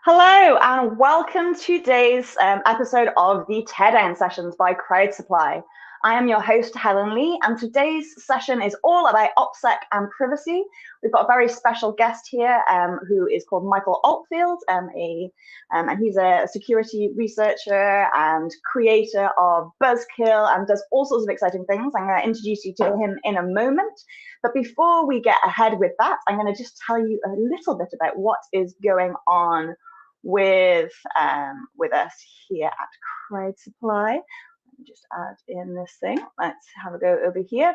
Hello and welcome to today's episode of the Teardown Sessions by Crowd Supply. I am your host, Helen Leigh, and today's session is all about OpSec and privacy. We've got a very special guest here who is called Michael Altfield, and he's a security researcher and creator of BuzzKill and does all sorts of exciting things. I'm going to introduce you to him in a moment. But before we get ahead with that, I'm going to just tell you a little bit about what is going on with us here at Crowd Supply. Let me just add in this thing. Let's have a go over here.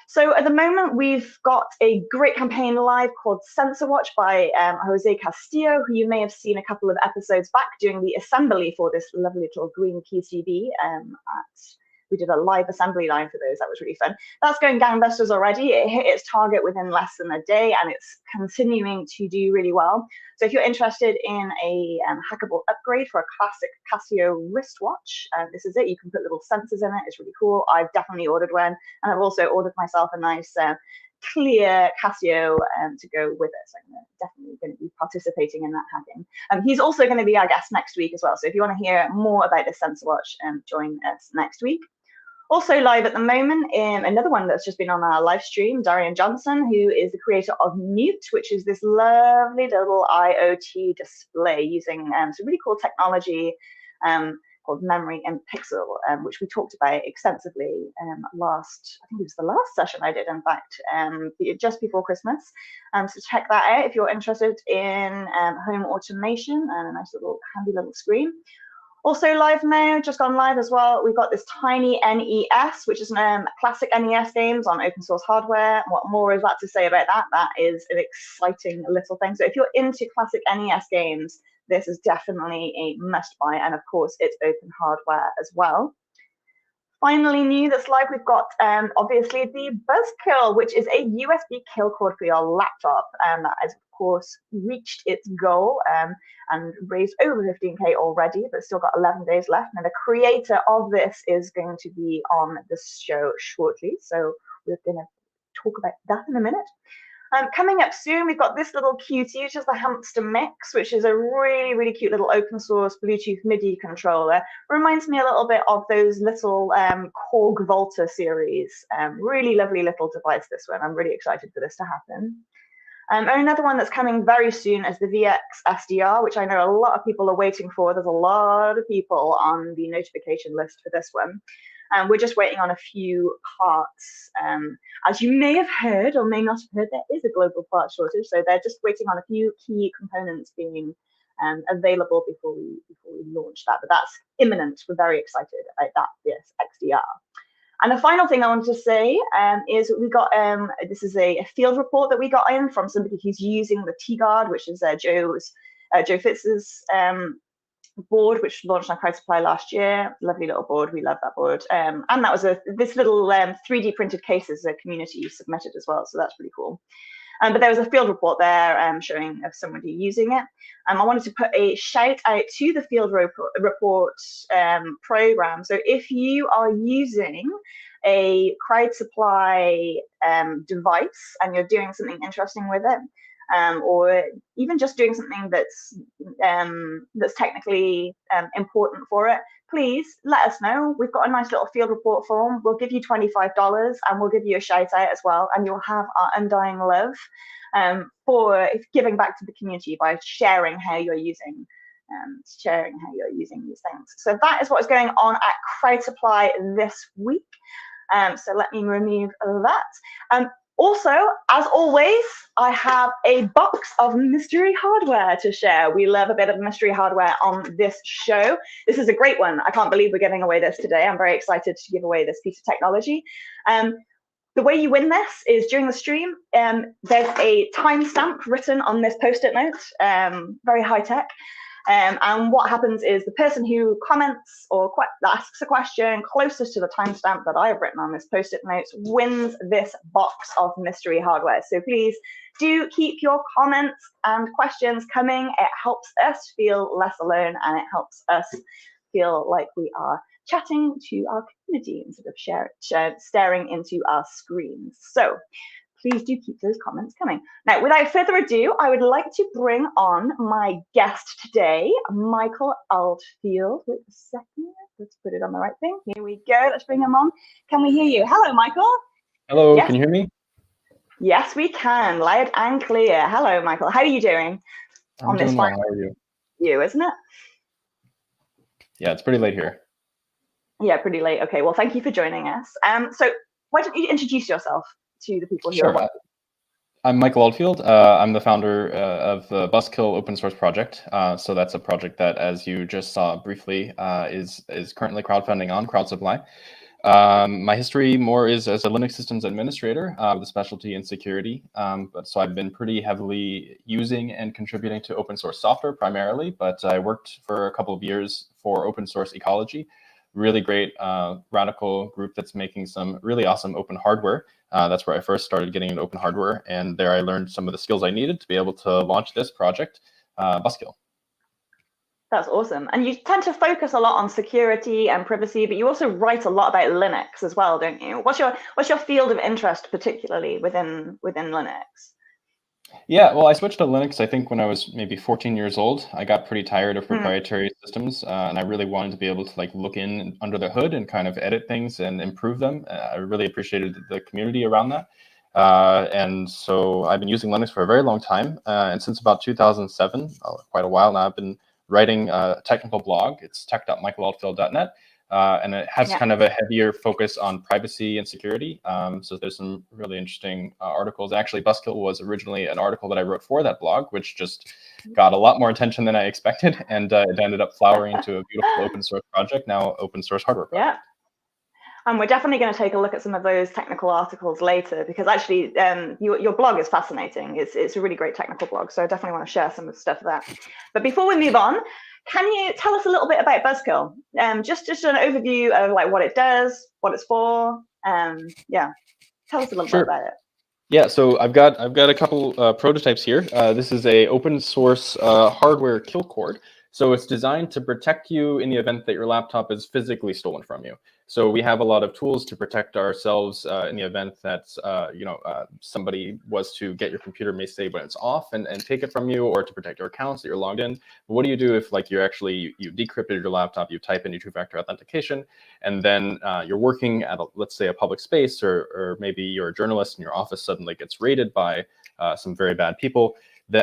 So at the moment, we've got a great campaign live called Sensor Watch by Jose Castillo, who you may have seen a couple of episodes back doing the assembly for this lovely little green PCB we did a live assembly line for those. That was really fun. That's going gangbusters already. It hit its target within less than a day, and it's continuing to do really well. So if you're interested in a hackable upgrade for a classic Casio wristwatch, this is it. You can put little sensors in it. It's really cool. I've definitely ordered one, and I've also ordered myself a nice clear Casio to go with it. So I'm definitely going to be participating in that hacking. He's also going to be our guest next week as well. So if you want to hear more about the Sensor Watch, join us next week. Also live at the moment, another one that's just been on our live stream, Darian Johnson, who is the creator of Mute, which is this lovely little IoT display using some really cool technology called Memory and Pixel, which we talked about extensively I think it was the last session I did, in fact, just before Christmas. So check that out if you're interested in home automation and a nice little handy little screen. Also live now, just gone live as well, we've got this tiny NES, which is classic NES games on open source hardware. What more is that to say about that? That is an exciting little thing. So if you're into classic NES games, this is definitely a must buy. And of course, it's open hardware as well. Finally, new that's live, we've got obviously the Buzzkill, which is a USB kill cord for your laptop. That has, of course, reached its goal and raised over 15K already, but still got 11 days left. And the creator of this is going to be on the show shortly. So we're going to talk about that in a minute. Coming up soon, we've got this little cutie, which is the Hamster Mix, which is a really, really cute little open source Bluetooth MIDI controller. Reminds me a little bit of those little Korg Volta series. Really lovely little device, this one. I'm really excited for this to happen. And another one that's coming very soon is the VX SDR, which I know a lot of people are waiting for. There's a lot of people on the notification list for this one. We're just waiting on a few parts. As you may have heard or may not have heard, there is a global part shortage, so they're just waiting on a few key components being available before we launch that. But that's imminent. We're very excited about that, this XDR. And the final thing I wanted to say is we got, this is a field report that we got in from somebody who's using the T-Guard, which is Joe Fitz's board, which launched on Crowd Supply last year. Lovely little board. We love that board. And that was this little 3D printed cases the community submitted as well. So that's pretty cool. But there was a field report there showing of somebody using it. I wanted to put a shout out to the field report program. So if you are using a Crowd Supply device and you're doing something interesting with it, or even just doing something that's technically important for it, please let us know. We've got a nice little field report form. We'll give you $25 and we'll give you a shout out as well, and you'll have our undying love for giving back to the community by sharing how you're using these things. So that is what is going on at Crowd Supply this week. So let me remove that. Also, as always, I have a box of mystery hardware to share. We love a bit of mystery hardware on this show. This is a great one. I can't believe we're giving away this today. I'm very excited to give away this piece of technology. The way you win this is during the stream. There's a timestamp written on this Post-it note, very high tech. And what happens is the person who comments or asks a question closest to the timestamp that I have written on this Post-it note wins this box of mystery hardware. So please do keep your comments and questions coming. It helps us feel less alone, and it helps us feel like we are chatting to our community instead of staring into our screens. So please do keep those comments coming. Now, without further ado, I would like to bring on my guest today, Michael Altfield. Wait a second, let's put it on the right thing. Here we go, let's bring him on. Can we hear you? Hello, Michael. Hello, yes. Can you hear me? Yes, we can, loud and clear. Hello, Michael. How are you doing? I'm doing well. How are you? You, isn't it? Yeah, it's pretty late here. Yeah, pretty late. Okay, well, thank you for joining us. So why don't you introduce yourself to the people here? Sure. I'm Michael Altfield. I'm the founder of the BusKill open source project. So that's a project that, as you just saw briefly, is currently crowdfunding on CrowdSupply. My history more is as a Linux systems administrator with a specialty in security. So I've been pretty heavily using and contributing to open source software primarily, but I worked for a couple of years for Open Source Ecology, really great radical group that's making some really awesome open hardware. That's where I first started getting into open hardware, and there I learned some of the skills I needed to be able to launch this project, BusKill. That's awesome. And you tend to focus a lot on security and privacy, but you also write a lot about Linux as well, don't you? What's your field of interest, particularly within Linux? Yeah, well, I switched to Linux, I think, when I was maybe 14 years old. I got pretty tired of proprietary systems, and I really wanted to be able to like look in under the hood and kind of edit things and improve them. I really appreciated the community around that. And so I've been using Linux for a very long time. And since about 2007, quite a while now, I've been writing a technical blog. It's tech.michaelaltfield.net. And it has kind of a heavier focus on privacy and security. So there's some really interesting articles. Actually, BusKill was originally an article that I wrote for that blog, which just got a lot more attention than I expected. And it ended up flowering into a beautiful open source project, now open source hardware project. Yeah. And we're definitely going to take a look at some of those technical articles later, because actually your blog is fascinating. It's a really great technical blog. So I definitely want to share some of the stuff there. But before we move on, can you tell us a little bit about BusKill? Just an overview of like what it does, what it's for. Yeah, tell us a little bit about it. Yeah, so I've got a couple prototypes here. This is a open source hardware kill cord. So it's designed to protect you in the event that your laptop is physically stolen from you. So we have a lot of tools to protect ourselves in the event that somebody was to get your computer, may say when it's off and take it from you, or to protect your accounts that you're logged in. But what do you do if like you decrypted your laptop, you type in your two-factor authentication, and then you're working at let's say a public space, or maybe you're a journalist and your office suddenly gets raided by some very bad people?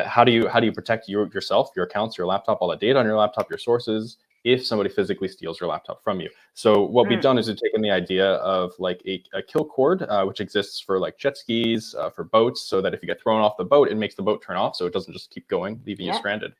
How do you protect yourself, your accounts, your laptop, all the data on your laptop, your sources, if somebody physically steals your laptop from you? So what we've done is we've taken the idea of like a kill cord, which exists for like jet skis, for boats, so that if you get thrown off the boat, it makes the boat turn off, so it doesn't just keep going, leaving you stranded.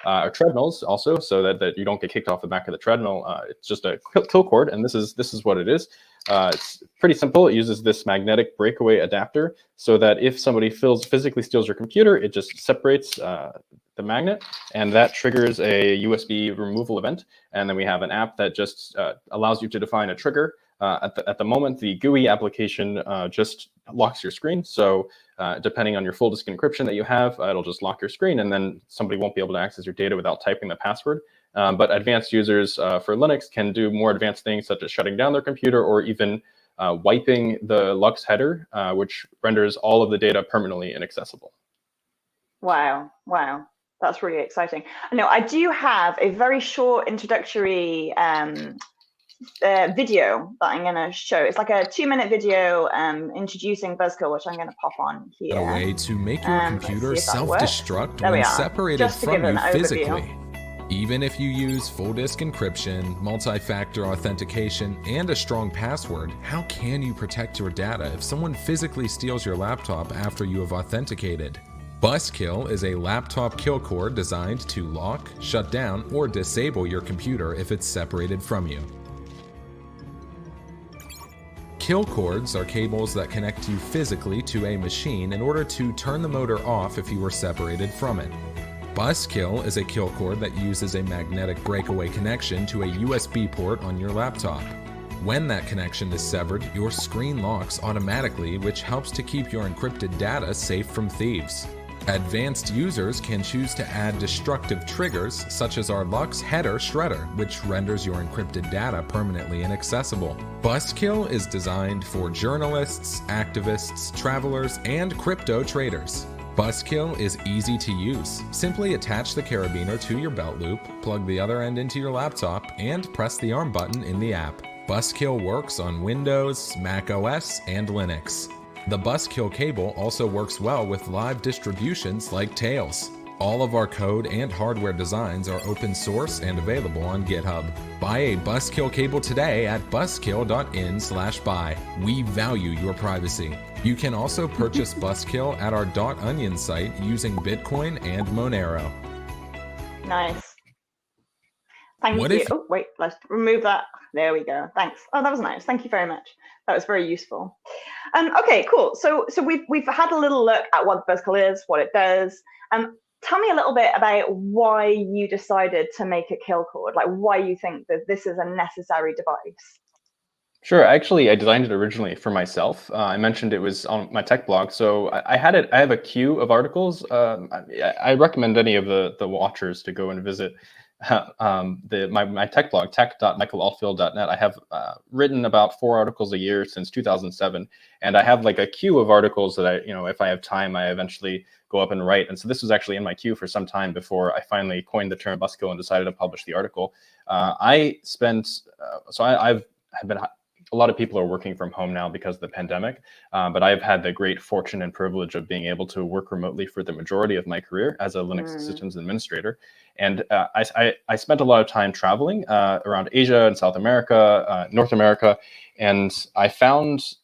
Or treadmills also, so that you don't get kicked off the back of the treadmill. It's just a kill cord, and this is what it is. It's pretty simple. It uses this magnetic breakaway adapter, so that if somebody physically steals your computer, it just separates the magnet, and that triggers a USB removal event. And then we have an app that just allows you to define a trigger. At the moment, the GUI application just locks your screen. So depending on your full disk encryption that you have, it'll just lock your screen, and then somebody won't be able to access your data without typing the password. But advanced users for Linux can do more advanced things, such as shutting down their computer, or even wiping the Lux header, which renders all of the data permanently inaccessible. Wow. That's really exciting. Now, I do have a very short introductory video that I'm going to show. It's like a 2-minute video introducing BusKill, which I'm going to pop on here. A way to make your computer self-destruct when separated from you physically. Even if you use full disk encryption, multi-factor authentication, and a strong password, how can you protect your data if someone physically steals your laptop after you have authenticated? BusKill is a laptop kill cord designed to lock, shut down, or disable your computer if it's separated from you. Kill cords are cables that connect you physically to a machine in order to turn the motor off if you were separated from it. BusKill is a kill cord that uses a magnetic breakaway connection to a USB port on your laptop. When that connection is severed, your screen locks automatically, which helps to keep your encrypted data safe from thieves. Advanced users can choose to add destructive triggers, such as our Lux Header Shredder, which renders your encrypted data permanently inaccessible. BusKill is designed for journalists, activists, travelers, and crypto traders. BusKill is easy to use. Simply attach the carabiner to your belt loop, plug the other end into your laptop, and press the arm button in the app. BusKill works on Windows, Mac OS, and Linux. The Busco Cable also works well with live distributions like Tails. All of our code and hardware designs are open source and available on GitHub. Buy a Busco Cable today at buskill.in/buy. We value your privacy. You can also purchase Buskill at our .onion site using Bitcoin and Monero. Nice. Thank you. Oh, wait, let's remove that. There we go. Thanks. Oh, that was nice. Thank you very much. That was very useful. Okay, cool. So we've had a little look at what Buzzkill is, what it does. Tell me a little bit about why you decided to make a kill cord, like why you think that this is a necessary device. Sure. Actually, I designed it originally for myself. I mentioned it was on my tech blog, so I had it. I have a queue of articles. I recommend any of the watchers to go and visit my tech blog, tech.michaelaltfield.net. I have written about 4 articles a year since 2007, and I have like a queue of articles that if I have time, I eventually go up and write. And so this was actually in my queue for some time before I finally coined the term Buzzkill and decided to publish the article. I've been. A lot of people are working from home now because of the pandemic, but I've had the great fortune and privilege of being able to work remotely for the majority of my career as a Linux systems administrator. And I spent a lot of time traveling around Asia and South America, North America, and I found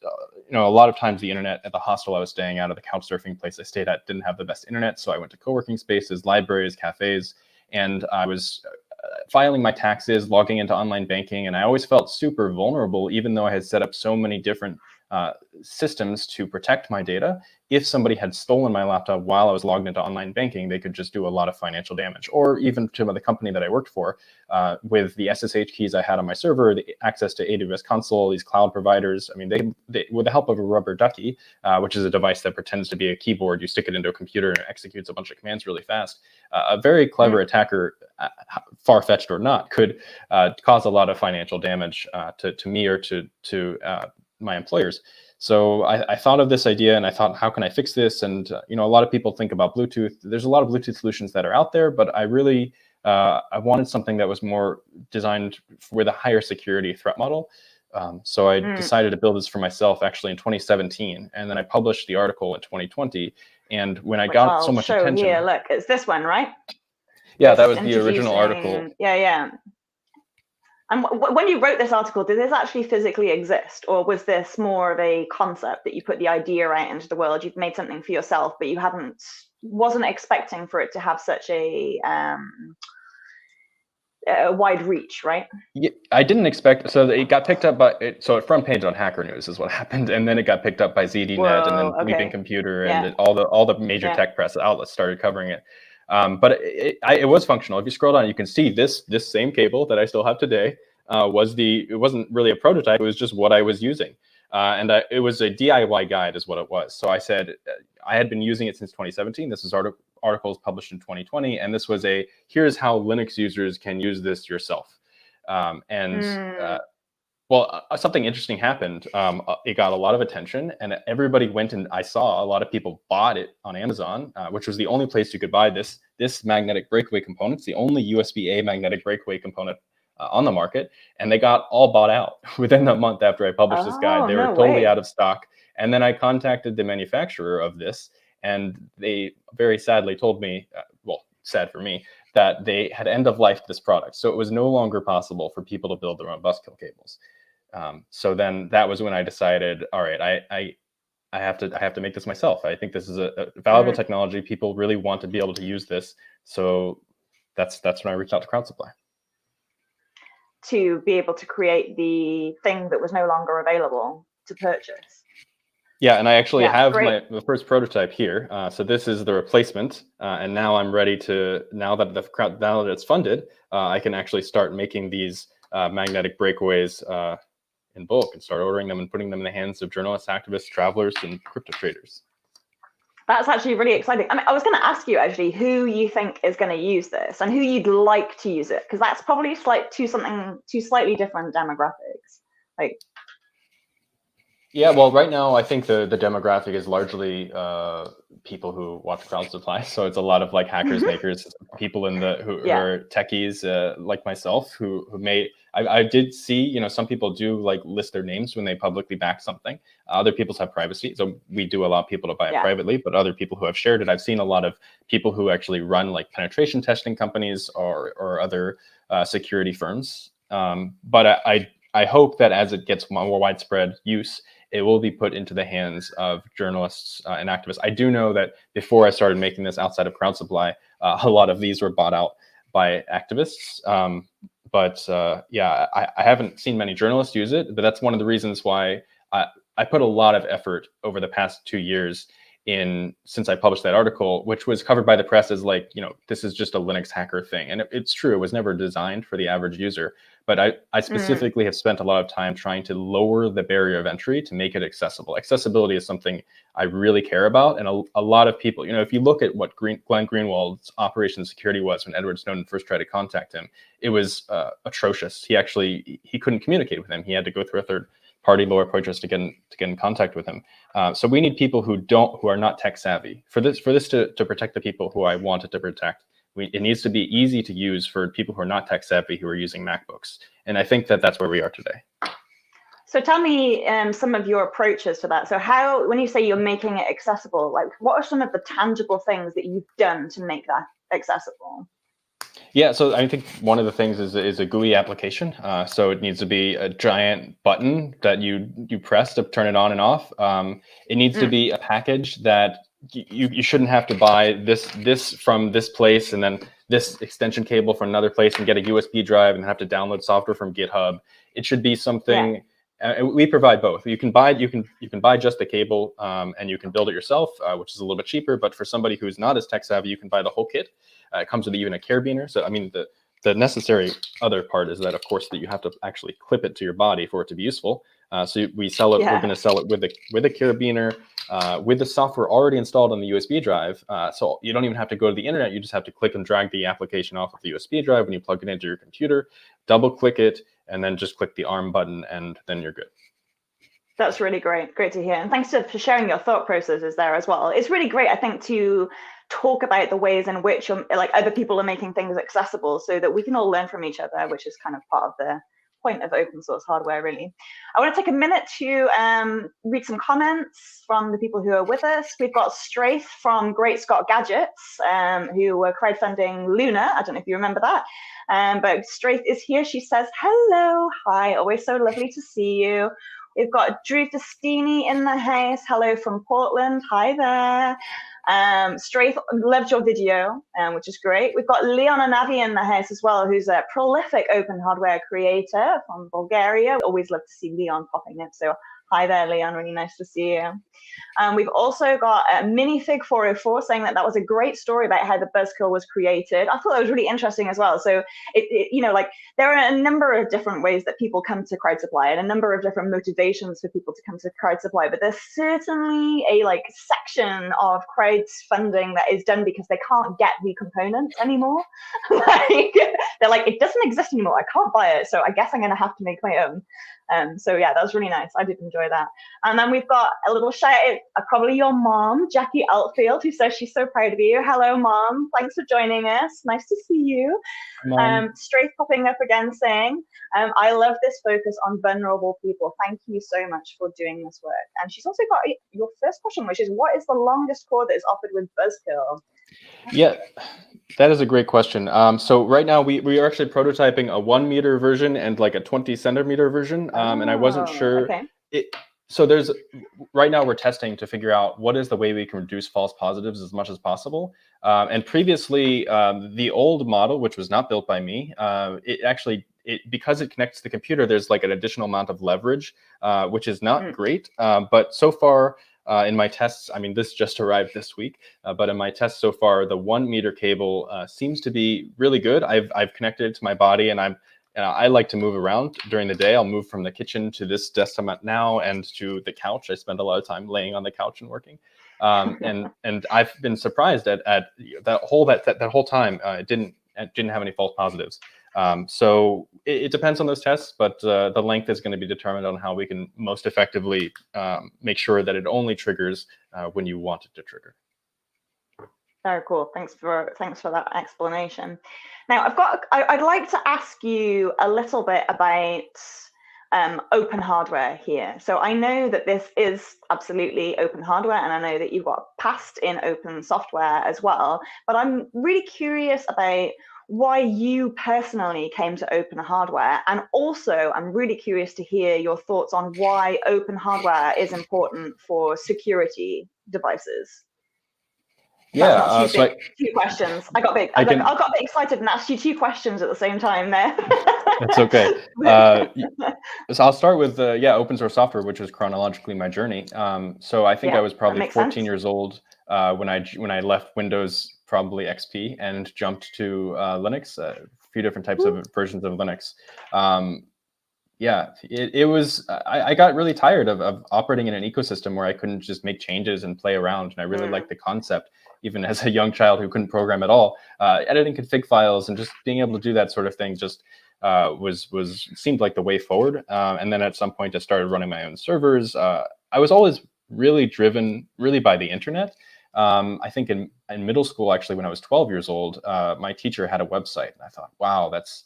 a lot of times the internet at the hostel I was staying at, or the couch surfing place I stayed at, didn't have the best internet. So I went to co-working spaces, libraries, cafes, and I was filing my taxes, logging into online banking, and I always felt super vulnerable, even though I had set up so many different systems to protect my data. If somebody had stolen my laptop while I was logged into online banking, they could just do a lot of financial damage. Or even to the company that I worked for, with the SSH keys I had on my server, the access to AWS console, these cloud providers. I mean, they with the help of a rubber ducky, which is a device that pretends to be a keyboard, you stick it into a computer and it executes a bunch of commands really fast. A very clever attacker, far-fetched or not, could cause a lot of financial damage to me or to my employers. So I thought of this idea and I thought, how can I fix this? And a lot of people think about Bluetooth. There's a lot of Bluetooth solutions that are out there, but I really I wanted something that was more designed with a higher security threat model. So I decided to build this for myself actually in 2017, and then I published the article in 2020 And when I got so much attention, here, look, it's this one, right? Yeah, that was the original article. Yeah. And when you wrote this article, did this actually physically exist, or was this more of a concept that you put the idea out into the world? You've made something for yourself, but you wasn't expecting for it to have such a wide reach, right? Yeah, I didn't expect. So it got picked up by so a front page on Hacker News is what happened, and then it got picked up by ZDNet, and then Bleeping Computer, and all the major tech press outlets started covering it. But it was functional. If you scroll down, you can see this same cable that I still have today. It wasn't really a prototype. It was just what I was using, and it was a DIY guide, is what it was. So I said I had been using it since 2017. This is articles published in 2020, and this was here's how Linux users can use this yourself. Well, something interesting happened. It got a lot of attention, and everybody went, and I saw a lot of people bought it on Amazon, which was the only place you could buy this magnetic breakaway component. It's the only USB-A magnetic breakaway component on the market, and they got all bought out within a month after I published this guide. They were totally out of stock. And then I contacted the manufacturer of this, and they very sadly told me, well, sad for me, that they had end-of-life this product. So it was no longer possible for people to build their own Buzzkill cables. So then that was when I decided, all right, I have to make this myself. I think this is a valuable technology. People really want to be able to use this. So that's when I reached out to Crowd Supply. To be able to create the thing that was no longer available to purchase. Yeah, and I actually have the first prototype here. So this is the replacement, and now I'm ready to, now that it's funded, I can actually start making these magnetic breakaways in bulk and start ordering them and putting them in the hands of journalists, activists, travelers, and crypto traders. That's actually really exciting. I mean, I was going to ask you actually who you think is going to use this and who you'd like to use it, because that's probably two slightly different demographics. Like, yeah, well, right now I think the demographic is largely people who watch crowd supply. So it's a lot of like hackers, makers, people who are techies like myself who may. I did see, some people do like list their names when they publicly back something. Other people have privacy, so we do allow people to buy it privately. But other people who have shared it, I've seen a lot of people who actually run like penetration testing companies or other security firms. But I hope that as it gets more widespread use, it will be put into the hands of journalists and activists. I do know that before I started making this outside of crowd supply, a lot of these were bought out by activists. But I haven't seen many journalists use it, but that's one of the reasons why I put a lot of effort over the past 2 years since I published that article, which was covered by the press as like, this is just a Linux hacker thing. And it's true, it was never designed for the average user. But I specifically have spent a lot of time trying to lower the barrier of entry to make it accessible. Accessibility is something I really care about. And a lot of people, if you look at what Glenn Greenwald's Operation Security was when Edward Snowden first tried to contact him, it was atrocious. He couldn't communicate with him. He had to go through a third party lawyer approach to get in contact with him. So we need people who are not tech savvy for this to protect the people who I wanted to protect. It needs to be easy to use for people who are not tech savvy who are using MacBooks. And I think that's where we are today. So tell me some of your approaches to that. So when you say you're making it accessible, like what are some of the tangible things that you've done to make that accessible? Yeah, so I think one of the things is a GUI application. So it needs to be a giant button that you press to turn it on and off. It needs to be a package that you shouldn't have to buy this from this place and then this extension cable from another place and get a USB drive and have to download software from GitHub. It should be something. We provide both. You can buy just the cable and you can build it yourself, which is a little bit cheaper. But for somebody who's not as tech savvy, you can buy the whole kit. It comes with even a carabiner. So I mean, the necessary other part is that, of course, that you have to actually clip it to your body for it to be useful. So we sell it. Yeah. We're going to sell it with a carabiner, with the software already installed on the USB drive. So you don't even have to go to the internet. You just have to click and drag the application off of the USB drive when you plug it into your computer. Double click it, and then just click the ARM button, and then you're good. That's really great. Great to hear. And thanks for sharing your thought processes there as well. It's really great, I think, to talk about the ways in which other people are making things accessible so that we can all learn from each other, which is kind of part of the point of open source hardware, really. I want to take a minute to read some comments from the people who are with us. We've got Straith from Great Scott Gadgets, who were crowdfunding Luna. I don't know if you remember that. But Straith is here. She says, hello, hi, always so lovely to see you. We've got Drew Festini in the house. Hello from Portland. Hi there. Straith loved your video, which is great. We've got Leon Anavi in the house as well, who's a prolific open hardware creator from Bulgaria. Always love to see Leon popping in. So hi there, Leon. Really nice to see you. We've also got Minifig404 saying that was a great story about how the Buzzkill was created. I thought that was really interesting as well. So, there are a number of different ways that people come to crowd supply and a number of different motivations for people to come to crowd supply. But there's certainly a section of crowdfunding that is done because they can't get the components anymore. They're like, it doesn't exist anymore. I can't buy it. So I guess I'm going to have to make my own. So yeah, that was really nice. I did enjoy that. And then we've got a little shout out, probably your mom, Jackie Altfield, who says she's so proud of you. Hello, Mom. Thanks for joining us. Nice to see you. Straith popping up again saying, I love this focus on vulnerable people. Thank you so much for doing this work. And she's also got your first question, which is, what is the longest cord that is offered with Buzzkill? Yeah, that is a great question. So right now we are actually prototyping a 1 meter version and like a 20 centimeter version. And I wasn't sure. Okay. So right now we're testing to figure out what is the way we can reduce false positives as much as possible. And previously, the old model, which was not built by me, because it connects to the computer, there's like an additional amount of leverage, which is not great. But so far, in my tests, I mean, this just arrived this week, but in my tests so far, the 1 meter cable seems to be really good. I've connected it to my body, and I like to move around during the day. I'll move from the kitchen to this desk I'm at now and to the couch. I spend a lot of time laying on the couch and working. And I've been surprised at that whole time it didn't have any false positives. So it depends on those tests, but the length is going to be determined on how we can most effectively make sure that it only triggers when you want it to trigger. Very cool. Thanks for that explanation. Now, I'd like to ask you a little bit about open hardware here. So I know that this is absolutely open hardware, and I know that you've got a past in open software as well. But I'm really curious about why you personally came to open hardware, and also I'm really curious to hear your thoughts on why open hardware is important for security devices. Yeah, two questions. I got a bit excited and asked you two questions at the same time there. That's okay. So I'll start with open source software, which was chronologically my journey. So I think I was probably 14 years old when I left Windows, probably XP, and jumped to Linux, a few different types of versions of Linux. It was, I got really tired of operating in an ecosystem where I couldn't just make changes and play around. And I really liked the concept, even as a young child who couldn't program at all. Editing config files and just being able to do that sort of thing just seemed like the way forward. And then at some point I started running my own servers. I was always really driven by the internet. I think in middle school, actually, when I was 12 years old, my teacher had a website, and I thought, wow, that's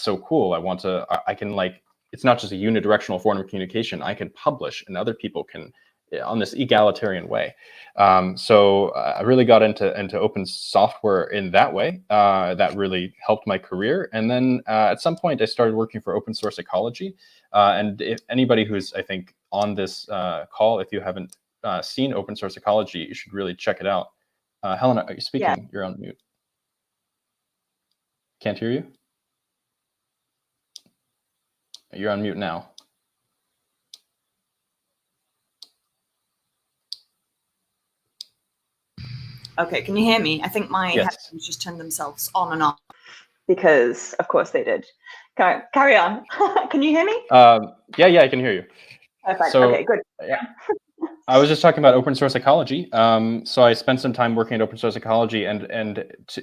so cool. I can, like, it's not just a unidirectional form of communication. I can publish, and other people can, on this egalitarian way. So I really got into open software in that way. That really helped my career. And then at some point, I started working for Open Source Ecology. And if anybody who's, I think, on this call, if you haven't seen Open Source Ecology, you should really check it out. Helen, are you speaking? Yeah. You're on mute. Can't hear you. You're on mute now. Okay, can you hear me? I think my headphones just turned themselves on and off. Because, of course, they did. Carry on. Can you hear me? Yeah, I can hear you. Perfect. So, okay, good. Yeah. I was just talking about Open Source Ecology. So I spent some time working at Open Source Ecology, and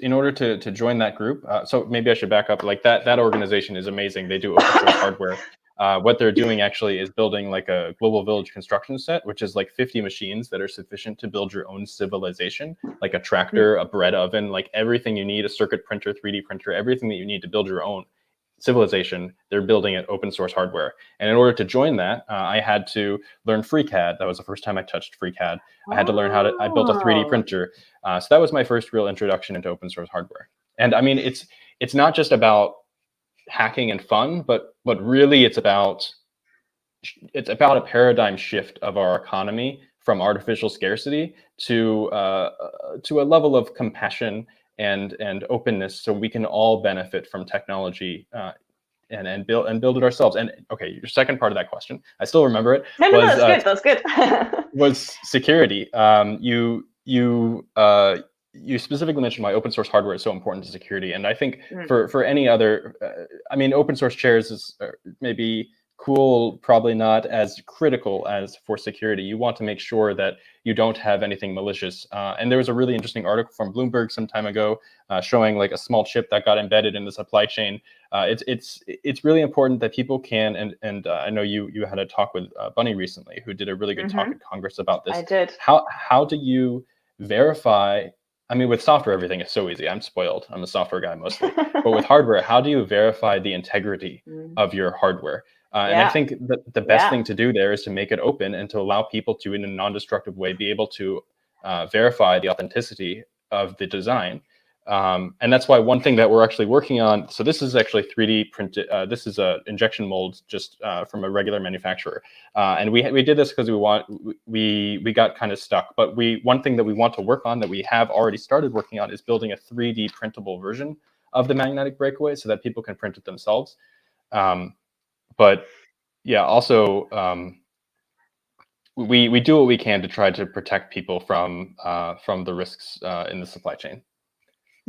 in order to join that group, so maybe I should back up. Like that organization is amazing. They do open source hardware. What they're doing actually is building like a global village construction set, which is like 50 machines that are sufficient to build your own civilization, like a tractor, a bread oven, like everything you need, a circuit printer, 3D printer, everything that you need to build your own civilization. They're building it open source hardware. And in order to join that, I had to learn FreeCAD. That was the first time I touched FreeCAD. I had to learn I built a 3D printer. So that was my first real introduction into open source hardware. And I mean, it's not just about hacking and fun, but really it's about a paradigm shift of our economy from artificial scarcity to a level of compassion and openness, so we can all benefit from technology and build it ourselves. And okay, your second part of that question, I still remember it. No, that's good. Was security. You specifically mentioned why open source hardware is so important to security, and I think for any other, I mean, open source chairs is maybe cool, probably not as critical as for security. You want to make sure that you don't have anything malicious. And there was a really interesting article from Bloomberg some time ago showing like a small chip that got embedded in the supply chain. It's really important that people can, and I know you had a talk with Bunny recently, who did a really good talk at Congress about this. I did. How do you verify? I mean, with software, everything is so easy. I'm spoiled. I'm a software guy mostly. But with hardware, how do you verify the integrity of your hardware? And I think that the best thing to do there is to make it open and to allow people to, in a non-destructive way, be able to verify the authenticity of the design. And that's why one thing that we're actually working on, so this is actually 3D printed, this is a injection mold just from a regular manufacturer. And we did this because we got kind of stuck. But one thing that we want to work on, that we have already started working on, is building a 3D printable version of the magnetic breakaway so that people can print it themselves. But yeah, also we do what we can to try to protect people from the risks in the supply chain.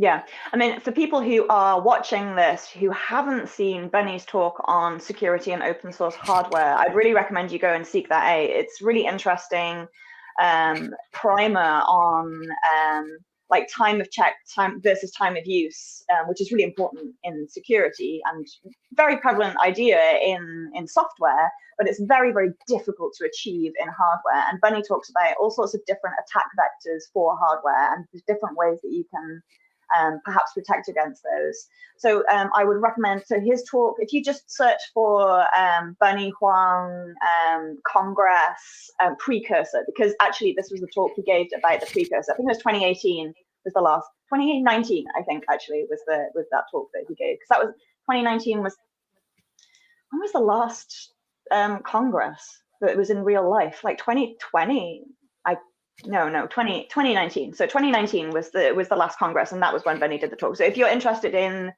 Yeah, I mean, for people who are watching this who haven't seen Bunny's talk on security and open source hardware, I'd really recommend you go and seek that out. It's really interesting. primer on like time versus time of use, which is really important in security and very prevalent idea in software, but it's very, very difficult to achieve in hardware. And Bunny talks about all sorts of different attack vectors for hardware, and there's different ways that you can perhaps protect against those. So I would recommend, so his talk, if you just search for Bunny Huang Congress precursor, because actually this was the talk he gave about the precursor. I think it was 2018 was the last, 2019 I think actually was that talk that he gave, because that was 2019 was, when was the last Congress that was in real life? Like 2020, 2019. So 2019 was the last Congress, and that was when Benny did the talk. So if you're interested in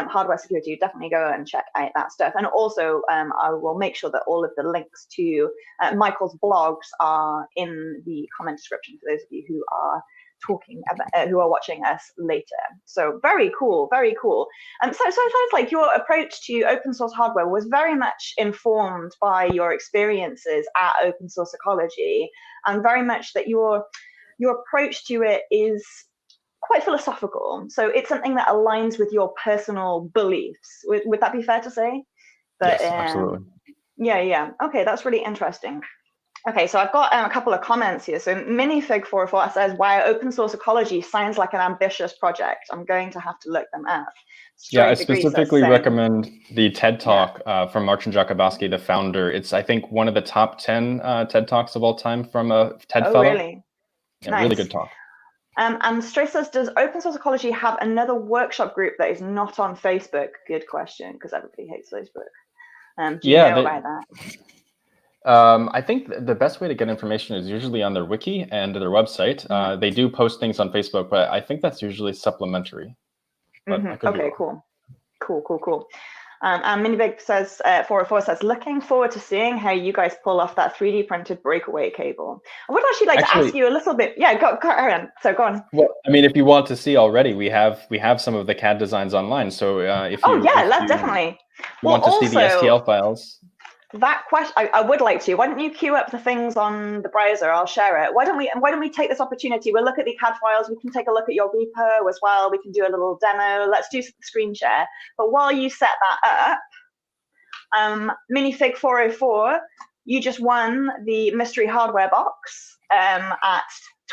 hardware security, you definitely go and check out that stuff. And also, I will make sure that all of the links to Michael's blogs are in the comment description for those of you who are who are watching us later. So very cool, very cool. So it sounds like your approach to open source hardware was very much informed by your experiences at Open Source Ecology, and very much that your approach to it is quite philosophical. So it's something that aligns with your personal beliefs. Would that be fair to say? Yes, absolutely. Yeah. Okay, that's really interesting. Okay, so I've got a couple of comments here. So Minifig404 says, wow, Open Source Ecology sounds like an ambitious project. I'm going to have to look them up. I specifically recommend the TED Talk from Marcin Jakubowski, the founder. It's, I think, one of the top 10 TED Talks of all time from a TED fellow. Really? Yeah, nice. Really good talk. And Stray says, does Open Source Ecology have another workshop group that is not on Facebook? Good question, because everybody hates Facebook. Do you know about that? I think the best way to get information is usually on their wiki and their website. They do post things on Facebook, but I think that's usually supplementary. But Okay, cool. And Minivig says, 404 says, looking forward to seeing how you guys pull off that 3D printed breakaway cable. I would actually like to ask you a little bit. Yeah, go on. So go on. Well, I mean, if you want to see already, we have some of the CAD designs online. So if you definitely. You want to see the STL files. That question, I would like to. Why don't you queue up the things on the browser? I'll share it. Why don't we take this opportunity? We'll look at the CAD files. We can take a look at your repo as well. We can do a little demo. Let's do screen share. But while you set that up, Minifig404, you just won the mystery hardware box at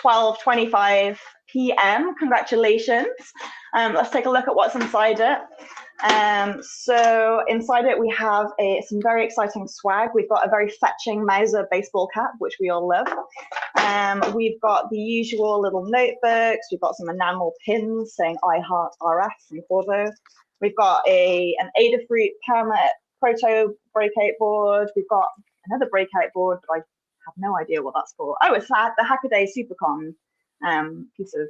12:25 p.m. Congratulations. Let's take a look at what's inside it. So inside it, we have some very exciting swag. We've got a very fetching Mauser baseball cap, which we all love. We've got the usual little notebooks. We've got some enamel pins saying I Heart RF from Corvo. We've got an Adafruit Proto breakout board. We've got another breakout board, but I have no idea what that's for. Oh, it's the Hackaday Supercon piece of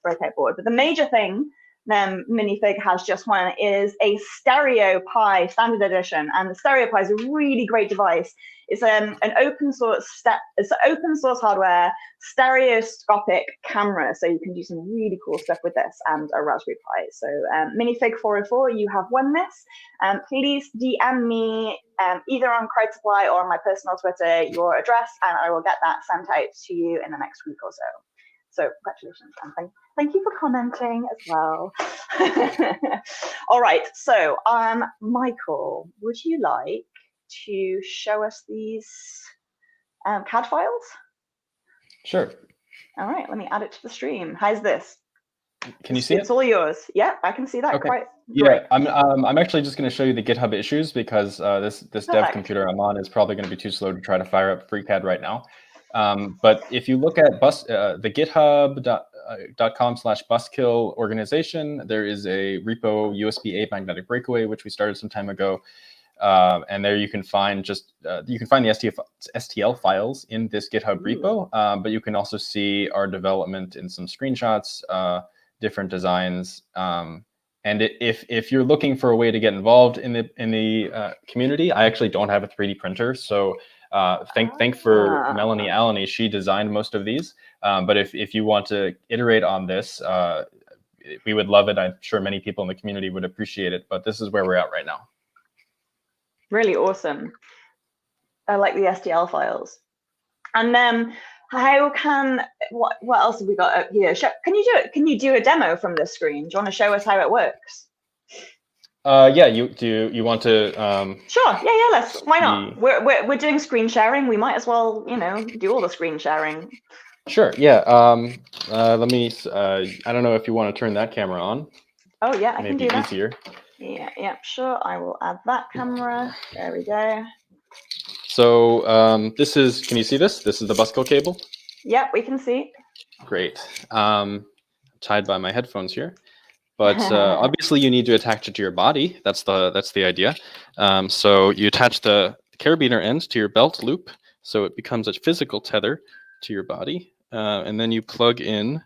breakout board. But the major thing Minifig has just one is a Stereo Pi standard edition, and the Stereo Pi is a really great device. It's an open source hardware stereoscopic camera, so you can do some really cool stuff with this and a Raspberry Pi. So Minifig404, you have won this. Please DM me either on CrowdSupply or on my personal Twitter your address, and I will get that sent out to you in the next week or so. So congratulations, and thank you for commenting as well. All right, so Michael, would you like to show us these CAD files? Sure. All right, let me add it to the stream. How's this? Can you see it? It's all yours. Yeah, I can see that. Okay. Quite yeah, great. I'm actually just going to show you the GitHub issues, because this dev computer I'm on is probably going to be too slow to try to fire up FreeCAD right now. But if you look at the github.com/Buzzkill organization, there is a repo USB-A magnetic breakaway, which we started some time ago. And there you can find the STL files in this GitHub repo, but you can also see our development in some screenshots, different designs. And if you're looking for a way to get involved in the community, I actually don't have a 3D printer, so thank for Melanie Alleney. She designed most of these. But if you want to iterate on this, we would love it. I'm sure many people in the community would appreciate it. But this is where we're at right now. Really awesome. I like the STL files. And then what else have we got up here? Can you do a demo from this screen? Do you want to show us how it works? Yeah, you want to? Sure. Yeah. Why not? We're doing screen sharing. We might as well, do all the screen sharing. Sure. Yeah. Let me. I don't know if you want to turn that camera on. Oh yeah, I can do that. Easier. Yeah. Sure. I will add that camera. There we go. So this is. Can you see this? This is the Busco cable. Yep, we can see. Great. Tied by my headphones here. But obviously, you need to attach it to your body. That's the idea. So you attach the carabiner end to your belt loop, so it becomes a physical tether to your body, and then you plug in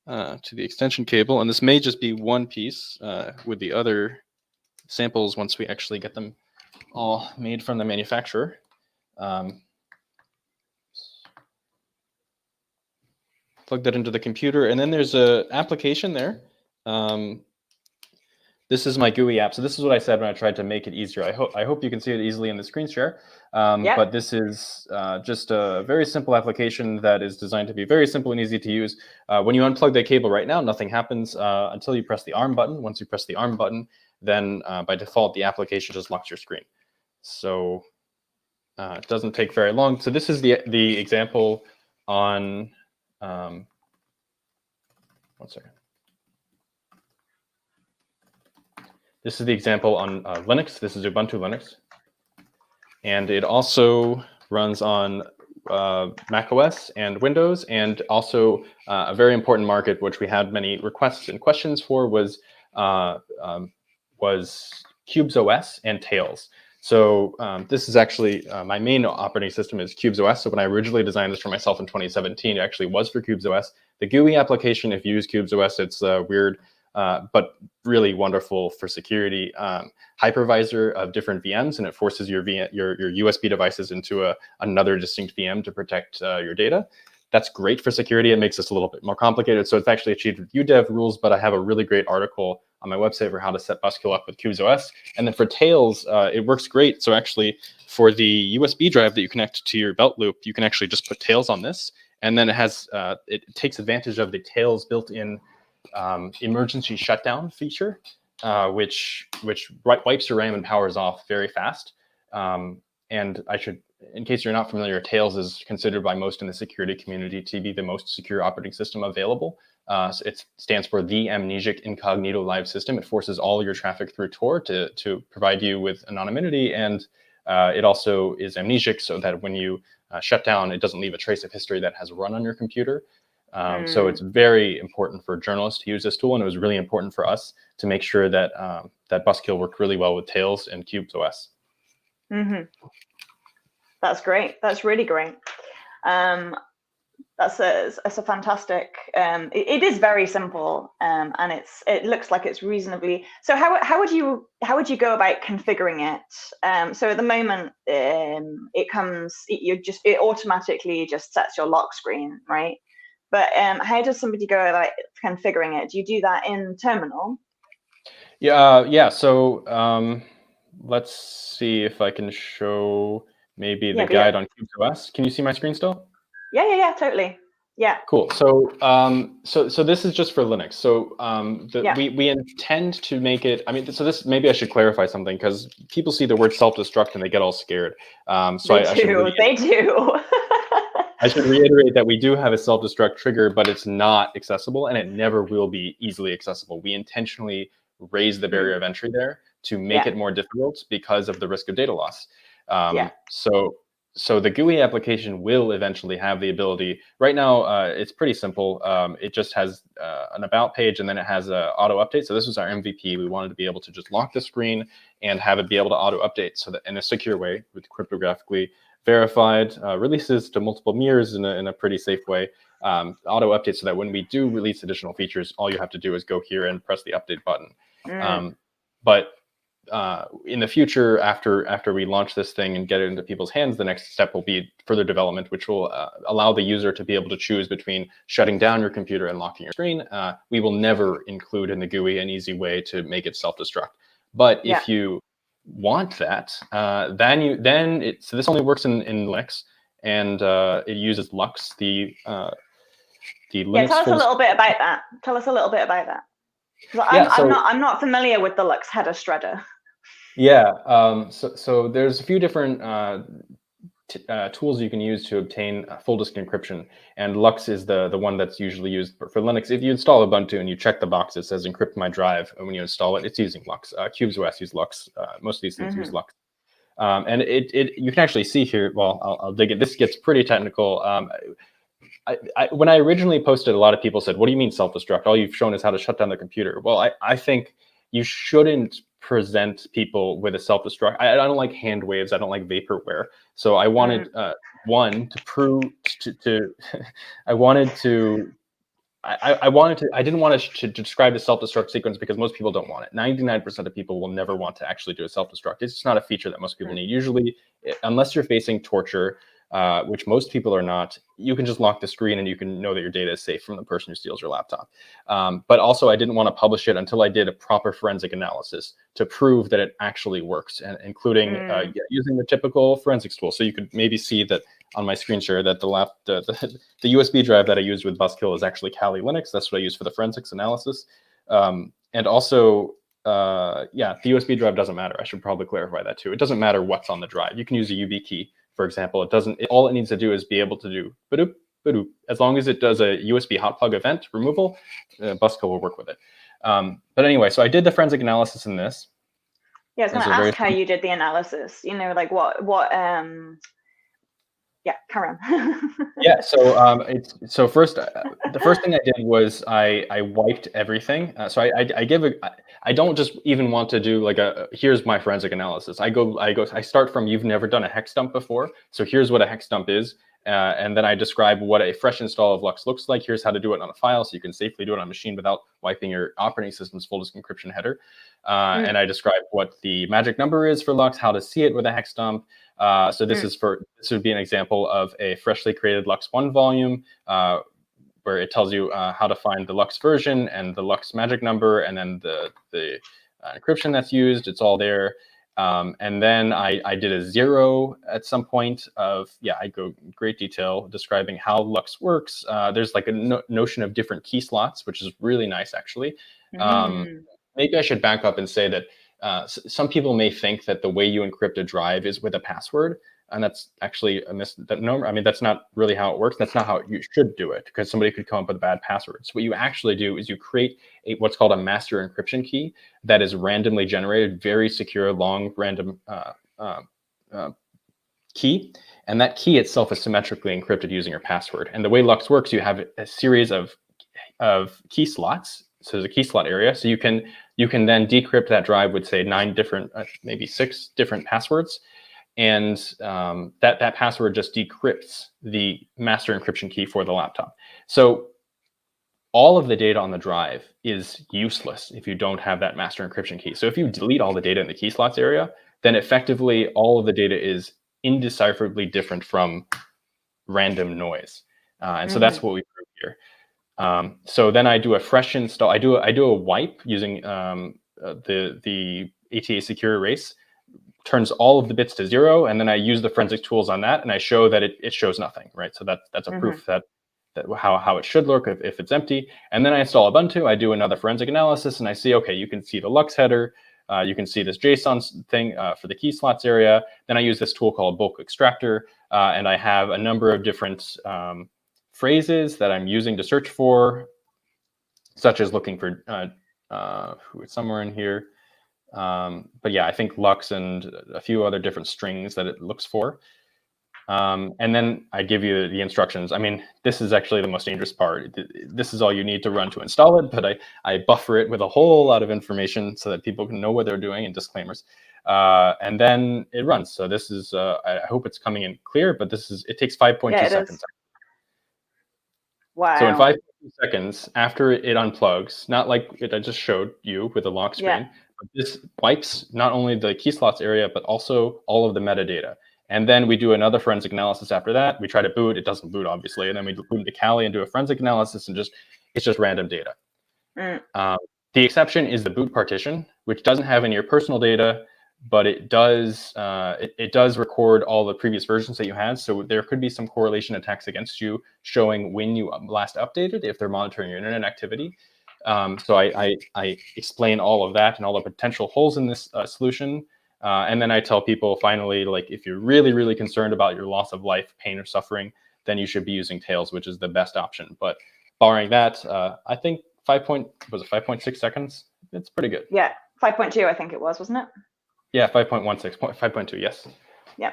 to the extension cable. And this may just be one piece with the other samples once we actually get them all made from the manufacturer. Plug that into the computer, and then there's an application there. This is my GUI app. So this is what I said when I tried to make it easier. I hope you can see it easily in the screen share. Yep. But this is just a very simple application that is designed to be very simple and easy to use. When you unplug the cable right now, nothing happens until you press the arm button. Once you press the arm button, then by default, the application just locks your screen. So it doesn't take very long. So this is the example on, one second. This is the example on Linux. This is Ubuntu Linux. And it also runs on Mac OS and Windows. And also a very important market, which we had many requests and questions for, was Qubes OS and Tails. So this is actually my main operating system is Qubes OS. So when I originally designed this for myself in 2017, it actually was for Qubes OS. The GUI application, if you use Qubes OS, it's weird, but really wonderful for security. Hypervisor of different VMs, and it forces your USB devices into another distinct VM to protect your data. That's great for security. It makes this a little bit more complicated. So it's actually achieved with UDEV rules, but I have a really great article on my website for how to set Buzzkill up with Qubes OS. And then for Tails, it works great. So actually, for the USB drive that you connect to your belt loop, you can actually just put Tails on this. And then it takes advantage of the Tails built-in emergency shutdown feature, which wipes your RAM and powers off very fast. And in case you're not familiar, Tails is considered by most in the security community to be the most secure operating system available. So it stands for the Amnesic Incognito Live System. It forces all your traffic through Tor to provide you with anonymity, and it also is amnesic so that when you shut down, it doesn't leave a trace of history that has run on your computer. So it's very important for journalists to use this tool, and it was really important for us to make sure that that Buzzkill worked really well with Tails and Qubes OS. Mm-hmm. That's great. That's really great. That's a fantastic. It is very simple, and it looks like it's reasonably. So how would you go about configuring it? So at the moment, it automatically just sets your lock screen, right? But how does somebody go about configuring it? Do you do that in terminal? Yeah. So let's see if I can show maybe the guide on Qubes OS. Can you see my screen still? Yeah, totally. Yeah. Cool. So so this is just for Linux. So we intend to make it. I mean, so this maybe I should clarify something, because people see the word self-destruct and they get all scared. They do. I should reiterate that we do have a self-destruct trigger, but it's not accessible, and it never will be easily accessible. We intentionally raise the barrier of entry there to make it more difficult because of the risk of data loss. So the GUI application will eventually have the ability. Right now, it's pretty simple. It just has an about page, and then it has an auto update. So this was our MVP. We wanted to be able to just lock the screen and have it be able to auto update, so that in a secure way, with cryptographically verified releases to multiple mirrors in a pretty safe way. Auto update, so that when we do release additional features, all you have to do is go here and press the update button. But in the future, after we launch this thing and get it into people's hands, the next step will be further development, which will allow the user to be able to choose between shutting down your computer and locking your screen. We will never include in the GUI an easy way to make it self-destruct. But if you want that, so this only works in Linux, and it uses Lux, the Linux. Tell us a little bit about that. Tell us a little bit about that. I'm not familiar with the Lux Header Shredder. Yeah. So there's a few different tools you can use to obtain full disk encryption, and Lux is the one that's usually used for Linux. If you install Ubuntu and you check the box that says encrypt my drive, and when you install it, it's using Lux. CubesOS use Lux. Most of these things use Lux. And you can actually see here. Well, I'll dig it. This gets pretty technical. When I originally posted, a lot of people said, "What do you mean self-destruct? All you've shown is how to shut down the computer." Well, I think you shouldn't present people with a self-destruct. I don't like hand waves. I don't like vaporware. So I wanted one to prove to I didn't want to describe the self-destruct sequence because most people don't want it. 99% of people will never want to actually do a self-destruct. It's just not a feature that most people need. Usually, unless you're facing torture, which most people are not, you can just lock the screen and you can know that your data is safe from the person who steals your laptop. But also, I didn't want to publish it until I did a proper forensic analysis to prove that it actually works, and including using the typical forensics tool. So you could maybe see that on my screen share that the USB drive that I used with BusKill is actually Kali Linux. That's what I use for the forensics analysis. And also, the USB drive doesn't matter. I should probably clarify that too. It doesn't matter what's on the drive. You can use a YubiKey, for example. All it needs to do is be able to do badoop, badoop. As long as it does a USB hot plug event removal, Buzzkill will work with it. But anyway, so I did the forensic analysis in this. Yeah, I was going to ask how you did the analysis. You know, like what yeah, carry on. Yeah, so first, the first thing I did was I wiped everything. So I don't just even want to do like here's my forensic analysis. I start from you've never done a hex dump before, so here's what a hex dump is, and then I describe what a fresh install of Lux looks like. Here's how to do it on a file, so you can safely do it on a machine without wiping your operating system's full disk encryption header. And I describe what the magic number is for Lux, how to see it with a hex dump. So this would be an example of a freshly created Lux1 volume where it tells you how to find the Lux version and the Lux magic number, and then the encryption that's used. It's all there. And then I did a 0 at some point I go in great detail describing how Lux works. There's like a notion of different key slots, which is really nice, actually. Maybe I should back up and say that some people may think that the way you encrypt a drive is with a password, and that's actually that's not really how it works. That's not how you should do it, because somebody could come up with a bad password. So what you actually do is you create what's called a master encryption key that is randomly generated, very secure, long, random key, and that key itself is symmetrically encrypted using your password. And the way Lux works, you have a series of key slots. So there's a key slot area. So you can then decrypt that drive with, say, 9 different, maybe 6 different passwords. And that password just decrypts the master encryption key for the laptop. So all of the data on the drive is useless if you don't have that master encryption key. So if you delete all the data in the key slots area, then effectively all of the data is indecipherably different from random noise. And so that's what we prove here. So then I do a fresh install. I do a wipe using the ATA secure erase, turns all of the bits to 0, and then I use the forensic tools on that, and I show that it shows nothing, right? So that's a proof that how it should look if it's empty. And then I install Ubuntu. I do another forensic analysis, and I see, okay, you can see the Lux header. You can see this JSON thing for the key slots area. Then I use this tool called bulk extractor, and I have a number of different phrases that I'm using to search for, such as looking for it's somewhere in here. But yeah, I think Lux and a few other different strings that it looks for. And then I give you the instructions. I mean, this is actually the most dangerous part. This is all you need to run to install it, but I buffer it with a whole lot of information so that people can know what they're doing and disclaimers. And then it runs. So this is, I hope it's coming in clear, but it takes 5.2 seconds. Wow. So in 5 seconds after it unplugs, not like I just showed you with a lock screen, but this wipes not only the key slots area, but also all of the metadata. And then we do another forensic analysis after that. We try to boot. It doesn't boot, obviously. And then we boot into Kali and do a forensic analysis, and it's just random data. The exception is the boot partition, which doesn't have any of your personal data, but it does it does record all the previous versions that you had. So there could be some correlation attacks against you showing when you last updated if they're monitoring your internet activity. So I explain all of that and all the potential holes in this solution. And then I tell people finally, like, if you're really, really concerned about your loss of life, pain, or suffering, then you should be using Tails, which is the best option. But barring that, I think 5.6 seconds? It's pretty good. Yeah, 5.2, I think it was, wasn't it? Yeah, 5.16, 5.2, yes. Yeah.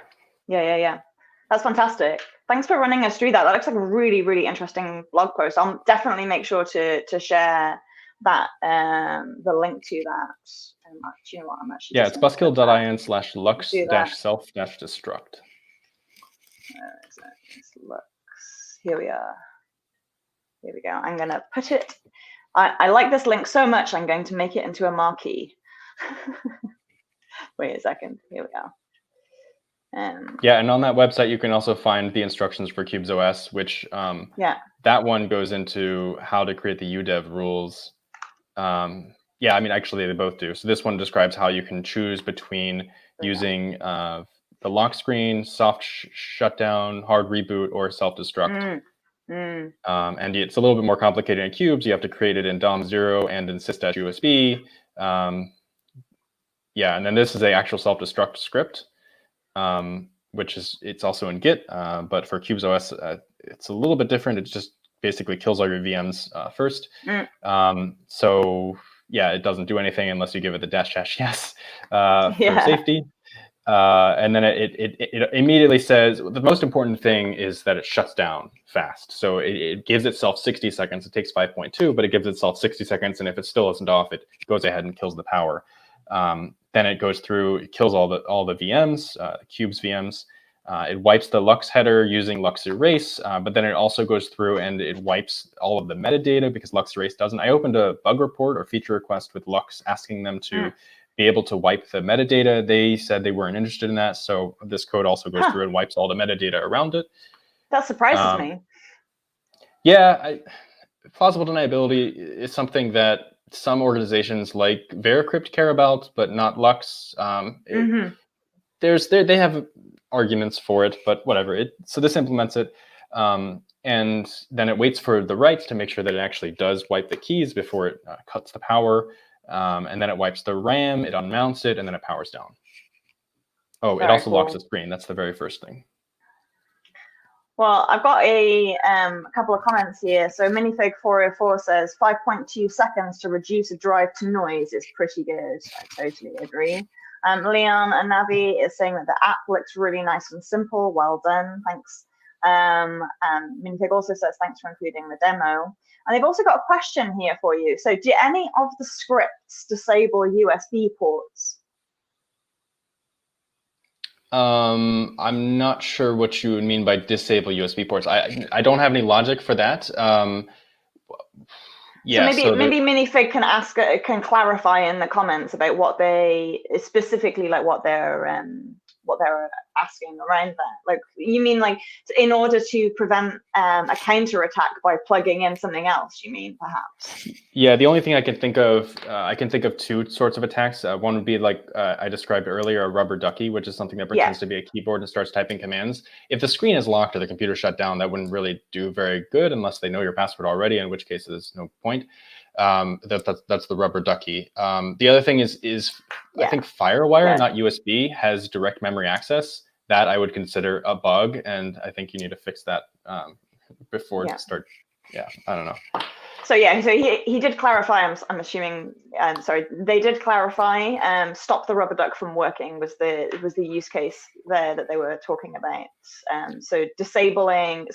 That's fantastic. Thanks for running us through that. That looks like a really, really interesting blog post. I'll definitely make sure to share that, the link to that. You know what, I'm actually it's buskill.in/lux-self-destruct. Here we are. Here we go. I'm going to put it. I like this link so much, I'm going to make it into a marquee. Wait a second. Here we go. Yeah, and on that website, you can also find the instructions for CubesOS, which that one goes into how to create the UDEV rules. Yeah, I mean, actually, they both do. So this one describes how you can choose between using the lock screen, soft shutdown, hard reboot, or self-destruct. And it's a little bit more complicated in Cubes. You have to create it in DOM0 and in sys-USB. Yeah, and then this is a actual self-destruct script, which it's also in Git, but for CubesOS, it's a little bit different. It just basically kills all your VMs first. So yeah, it doesn't do anything unless you give it the --yes for safety. And then it immediately says the most important thing is that it shuts down fast. So it gives itself 60 seconds. It takes 5.2, but it gives itself 60 seconds. And if it still isn't off, it goes ahead and kills the power. Then it goes through, it kills all the VMs, the Cubes VMs. It wipes the Lux header using Lux erase, but then it also goes through and it wipes all of the metadata because Lux erase doesn't. I opened a bug report or feature request with Lux asking them to be able to wipe the metadata. They said they weren't interested in that, so this code also goes through and wipes all the metadata around it. That surprises me. Yeah, plausible deniability is something that some organizations like Veracrypt care about, but not Lux. They have arguments for it, but whatever. So this implements it, and then it waits for the writes to make sure that it actually does wipe the keys before it cuts the power, and then it wipes the RAM, it unmounts it, and then it powers down. Oh, it also locks the screen. That's the very first thing. Well, I've got a couple of comments here. So Minifig404 says 5.2 seconds to reduce a drive to noise is pretty good. I totally agree. Leon and Navi is saying that the app looks really nice and simple. Well done, thanks. And Minifig also says thanks for including the demo. And they've also got a question here for you. So do any of the scripts disable USB ports? I'm not sure what you would mean by disable USB ports. I don't have any logic for that. Yeah, so maybe Minifig can clarify in the comments about what they specifically, like what they're asking around that. Like, you mean like in order to prevent a counter attack by plugging in something else? You mean perhaps? Yeah, the only thing I can think of two sorts of attacks. One would be like I described earlier, a rubber ducky, which is something that pretends to be a keyboard and starts typing commands. If the screen is locked or the computer shut down, that wouldn't really do very good unless they know your password already, in which case there's no point. That's the rubber ducky. The other thing is I think FireWire, not USB, has direct memory access. That I would consider a bug, and I think you need to fix that before to start. Yeah, I don't know. So he did clarify. I'm assuming. Sorry, they did clarify. Stop the rubber duck from working was the use case there that they were talking about. So disabling,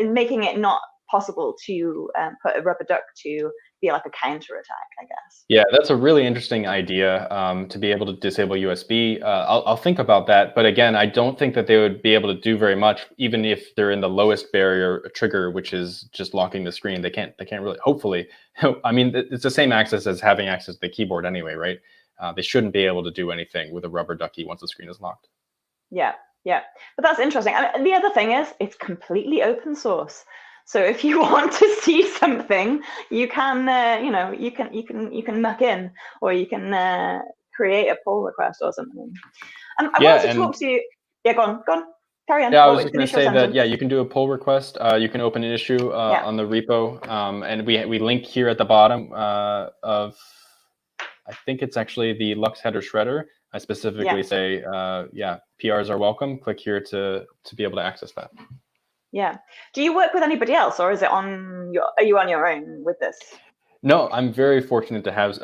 making it not possible to put a rubber duck to be like a counter attack, I guess. Yeah, that's a really interesting idea, to be able to disable USB. I'll think about that, but again, I don't think that they would be able to do very much, even if they're in the lowest barrier trigger, which is just locking the screen. They can't really. Hopefully, I mean, it's the same access as having access to the keyboard anyway, right? They shouldn't be able to do anything with a rubber ducky once the screen is locked. Yeah, but that's interesting. And the other thing is, it's completely open source. So if you want to see something, you can, you can muck in, or you can create a pull request or something. I wanted to talk to you. Yeah, go on. Carry on. Yeah, I was just going to say that, yeah, you can do a pull request. You can open an issue on the repo. And we link here at the bottom of, I think it's actually the Lux Header Shredder. I specifically say, PRs are welcome. Click here to be able to access that. Yeah. Do you work with anybody else, or is it are you on your own with this? No, I'm very fortunate to have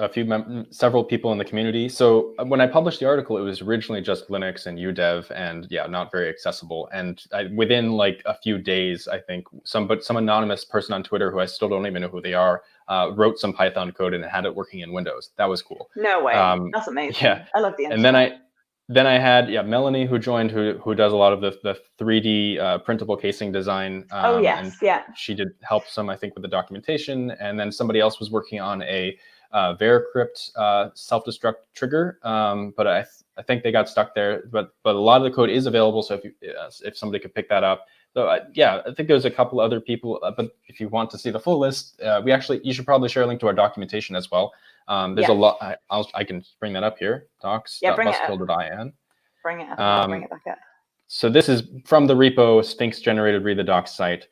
several people in the community. So when I published the article, it was originally just Linux and UDev, and not very accessible. And within like a few days, I think some anonymous person on Twitter, who I still don't even know who they are, wrote some Python code and had it working in Windows. That was cool. No way. That's amazing. Yeah. I love the internet. And then I had Melanie, who joined, who does a lot of the 3D printable casing design. And she did help some, I think, with the documentation. And then somebody else was working on a Veracrypt self-destruct trigger, but I think they got stuck there. But a lot of the code is available, so if somebody could pick that up. So I think there's a couple other people. But if you want to see the full list, you should probably share a link to our documentation as well. There's a lot. I can bring that up here. Docs.buskill.in. Bring it up. Bring it back up. So this is from the repo Sphinx generated read the docs site,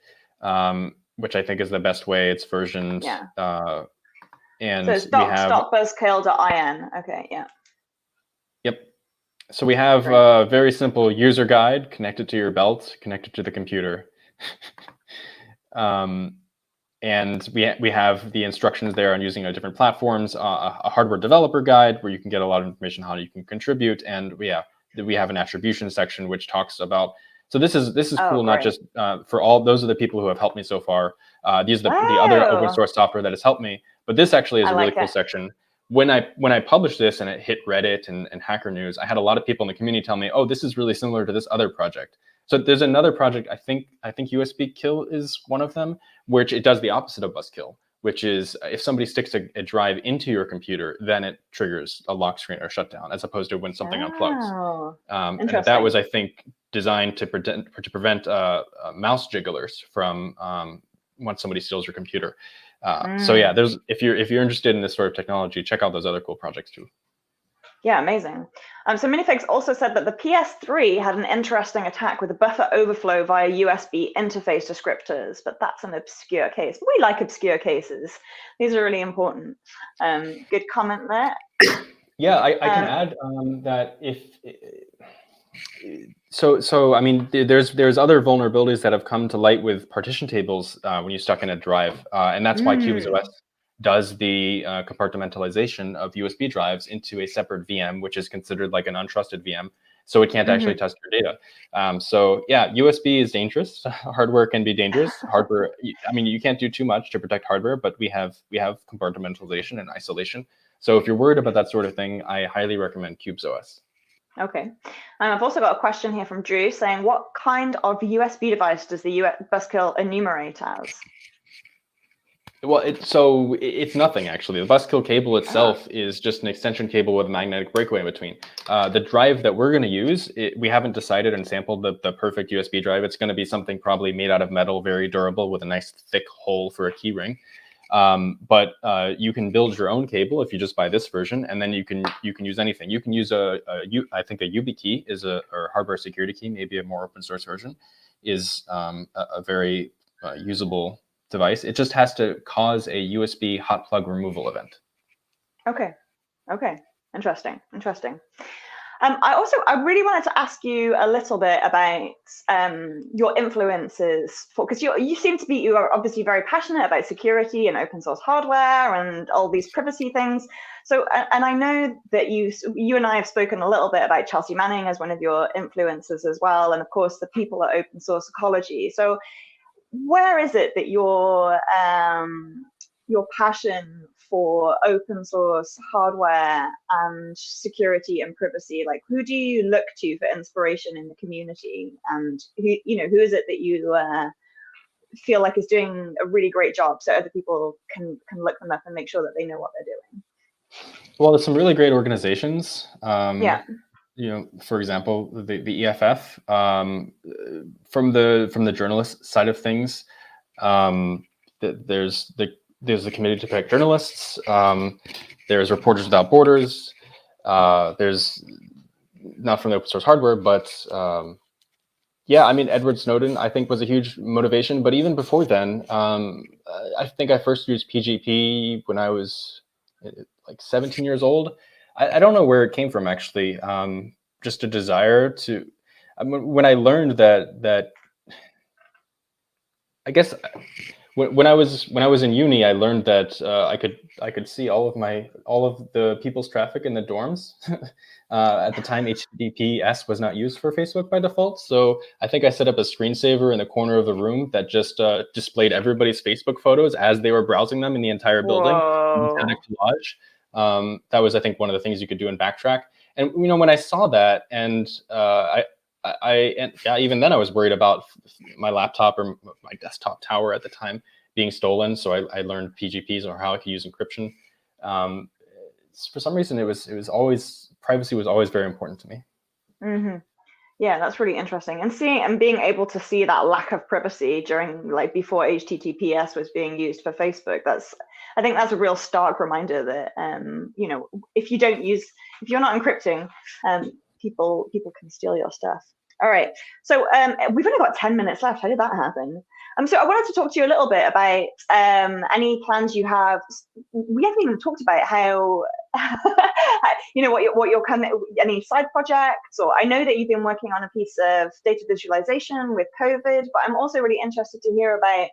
which I think is the best way. It's versioned. Yeah. And so it's docs.buskill.in. Okay. Yeah. Yep. So we have a very simple user guide connected to your belt, connected to the computer. And we have the instructions there on using our different platforms, a hardware developer guide where you can get a lot of information on how you can contribute, and we have an attribution section which talks about. So this is cool, not just for all those are the people who have helped me so far. These are the other open source software that has helped me, but this actually is a really cool section. When I published this and it hit Reddit and Hacker News, I had a lot of people in the community tell me, oh, this is really similar to this other project. So there's another project, I think BusKill is one of them, which it does the opposite of BusKill, which is if somebody sticks a drive into your computer, then it triggers a lock screen or shutdown, as opposed to when something unplugs. And that was, I think, designed to prevent mouse jigglers from once somebody steals your computer. So yeah, if you're interested in this sort of technology, check out those other cool projects too. Yeah, amazing. So Minifix also said that the PS3 had an interesting attack with a buffer overflow via USB interface descriptors, but that's an obscure case. We like obscure cases. These are really important. Good comment there. Yeah, I can add that So I mean, there's other vulnerabilities that have come to light with partition tables when you're stuck in a drive, and that's why CubesOS does the compartmentalization of USB drives into a separate VM, which is considered like an untrusted VM, so it can't actually test your data. So yeah, USB is dangerous. Hardware can be dangerous. Hardware, I mean, you can't do too much to protect hardware, but we have compartmentalization and isolation. So if you're worried about that sort of thing, I highly recommend CubesOS. Okay. I've also got a question here from Drew saying, what kind of USB device does the BusKill enumerate as? Well, it's nothing, actually. The Busco cable itself is just an extension cable with a magnetic breakaway in between. The drive that we're going to use, we haven't decided and sampled the perfect USB drive. It's going to be something probably made out of metal, very durable, with a nice thick hole for a key ring. But you can build your own cable if you just buy this version, and then you can use anything. You can use I think a YubiKey is or hardware security key, maybe a more open source version, is a very usable device. It just has to cause a USB hot plug removal event. Okay. Interesting. I really wanted to ask you a little bit about your influences, because you are obviously very passionate about security and open source hardware and all these privacy things. So, and I know that you and I have spoken a little bit about Chelsea Manning as one of your influences as well, and of course the people at Open Source Ecology. So, where is it that your passion for open source hardware and security and privacy, like who do you look to for inspiration in the community, and who is it that you feel like is doing a really great job so other people can look them up and make sure that they know what they're doing? Well, there's some really great organizations. For example, the EFF, from the journalist side of things, there's the Committee to Protect Journalists. There's Reporters Without Borders. There's not from the open source hardware, but yeah, I mean, Edward Snowden, I think, was a huge motivation. But even before then, I think I first used PGP when I was like 17 years old. I don't know where it came from, actually. Just a desire to. When I learned that I guess when I was in uni, I learned that I could see all of the people's traffic in the dorms. At the time, HTTPS was not used for Facebook by default, so I think I set up a screensaver in the corner of the room that just displayed everybody's Facebook photos as they were browsing them in the entire building. Collage. That was, I think, one of the things you could do in Backtrack. And when I saw that, and even then I was worried about my laptop or my desktop tower at the time being stolen. So I learned PGPs or how I could use encryption. For some reason, it was always, privacy was always very important to me. Mm-hmm. Yeah, that's really interesting. And being able to see that lack of privacy during, like, before HTTPS was being used for Facebook, I think that's a real stark reminder that if you're not encrypting, people can steal your stuff. All right, so we've only got 10 minutes left. How did that happen? So I wanted to talk to you a little bit about any plans you have. We haven't even talked about how, what your kind of, any side projects, or I know that you've been working on a piece of data visualization with COVID, but I'm also really interested to hear about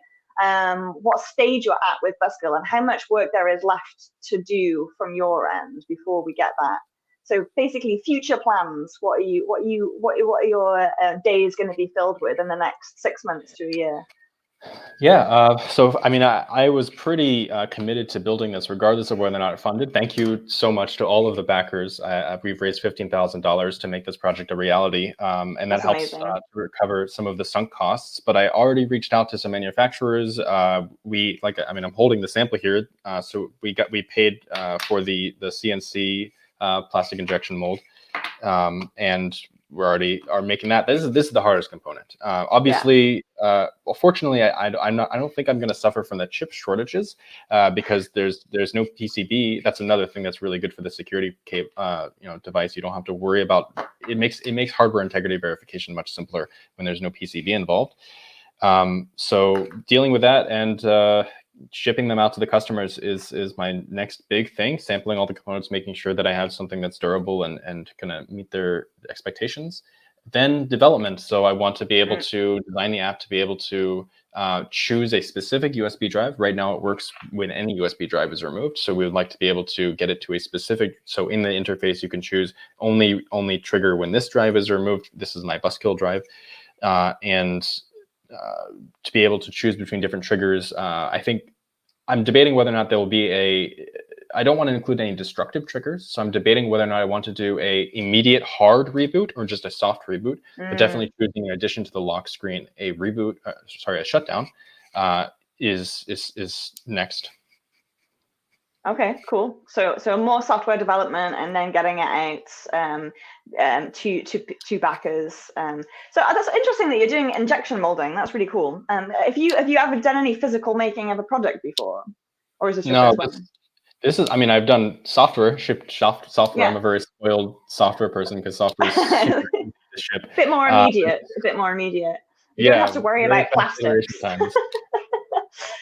what stage you're at with Buzzkill and how much work there is left to do from your end before we get that. So basically, future plans. What are your days going to be filled with in the next 6 months to a year? Yeah, so I mean, I was pretty committed to building this, regardless of whether or not it funded. Thank you so much to all of the backers. We've raised $15,000 to make this project a reality, and that helps to recover some of the sunk costs. But I already reached out to some manufacturers. I'm holding the sample here, so we paid for the CNC plastic injection mold, and we already are making that. This is the hardest component. Obviously, well, fortunately, I don't think I'm going to suffer from the chip shortages because there's no PCB. That's another thing that's really good for the security device. You don't have to worry about it. Makes hardware integrity verification much simpler when there's no PCB involved. So dealing with that and shipping them out to the customers is my next big thing. Sampling all the components, making sure that I have something that's durable and gonna meet their expectations. Then development. So I want to be able to design the app to be able to choose a specific USB drive. Right now it works when any USB drive is removed. So we would like to be able to get it to a specific, so in the interface you can choose only trigger when this drive is removed. This is my BusKill drive. To be able to choose between different triggers. I think I'm debating whether or not there will be I don't want to include any destructive triggers. So I'm debating whether or not I want to do a immediate hard reboot or just a soft reboot, but definitely choosing, in addition to the lock screen, a reboot, a shutdown is next. Okay, cool. So more software development and then getting it out to backers. So that's interesting that you're doing injection molding. That's really cool. Have you ever done any physical making of a product before, or is this your first time? This is. I mean, I've done shipped software. Yeah. I'm a very spoiled software person because software is super easy to ship. A bit more immediate. You don't have to worry about plastics.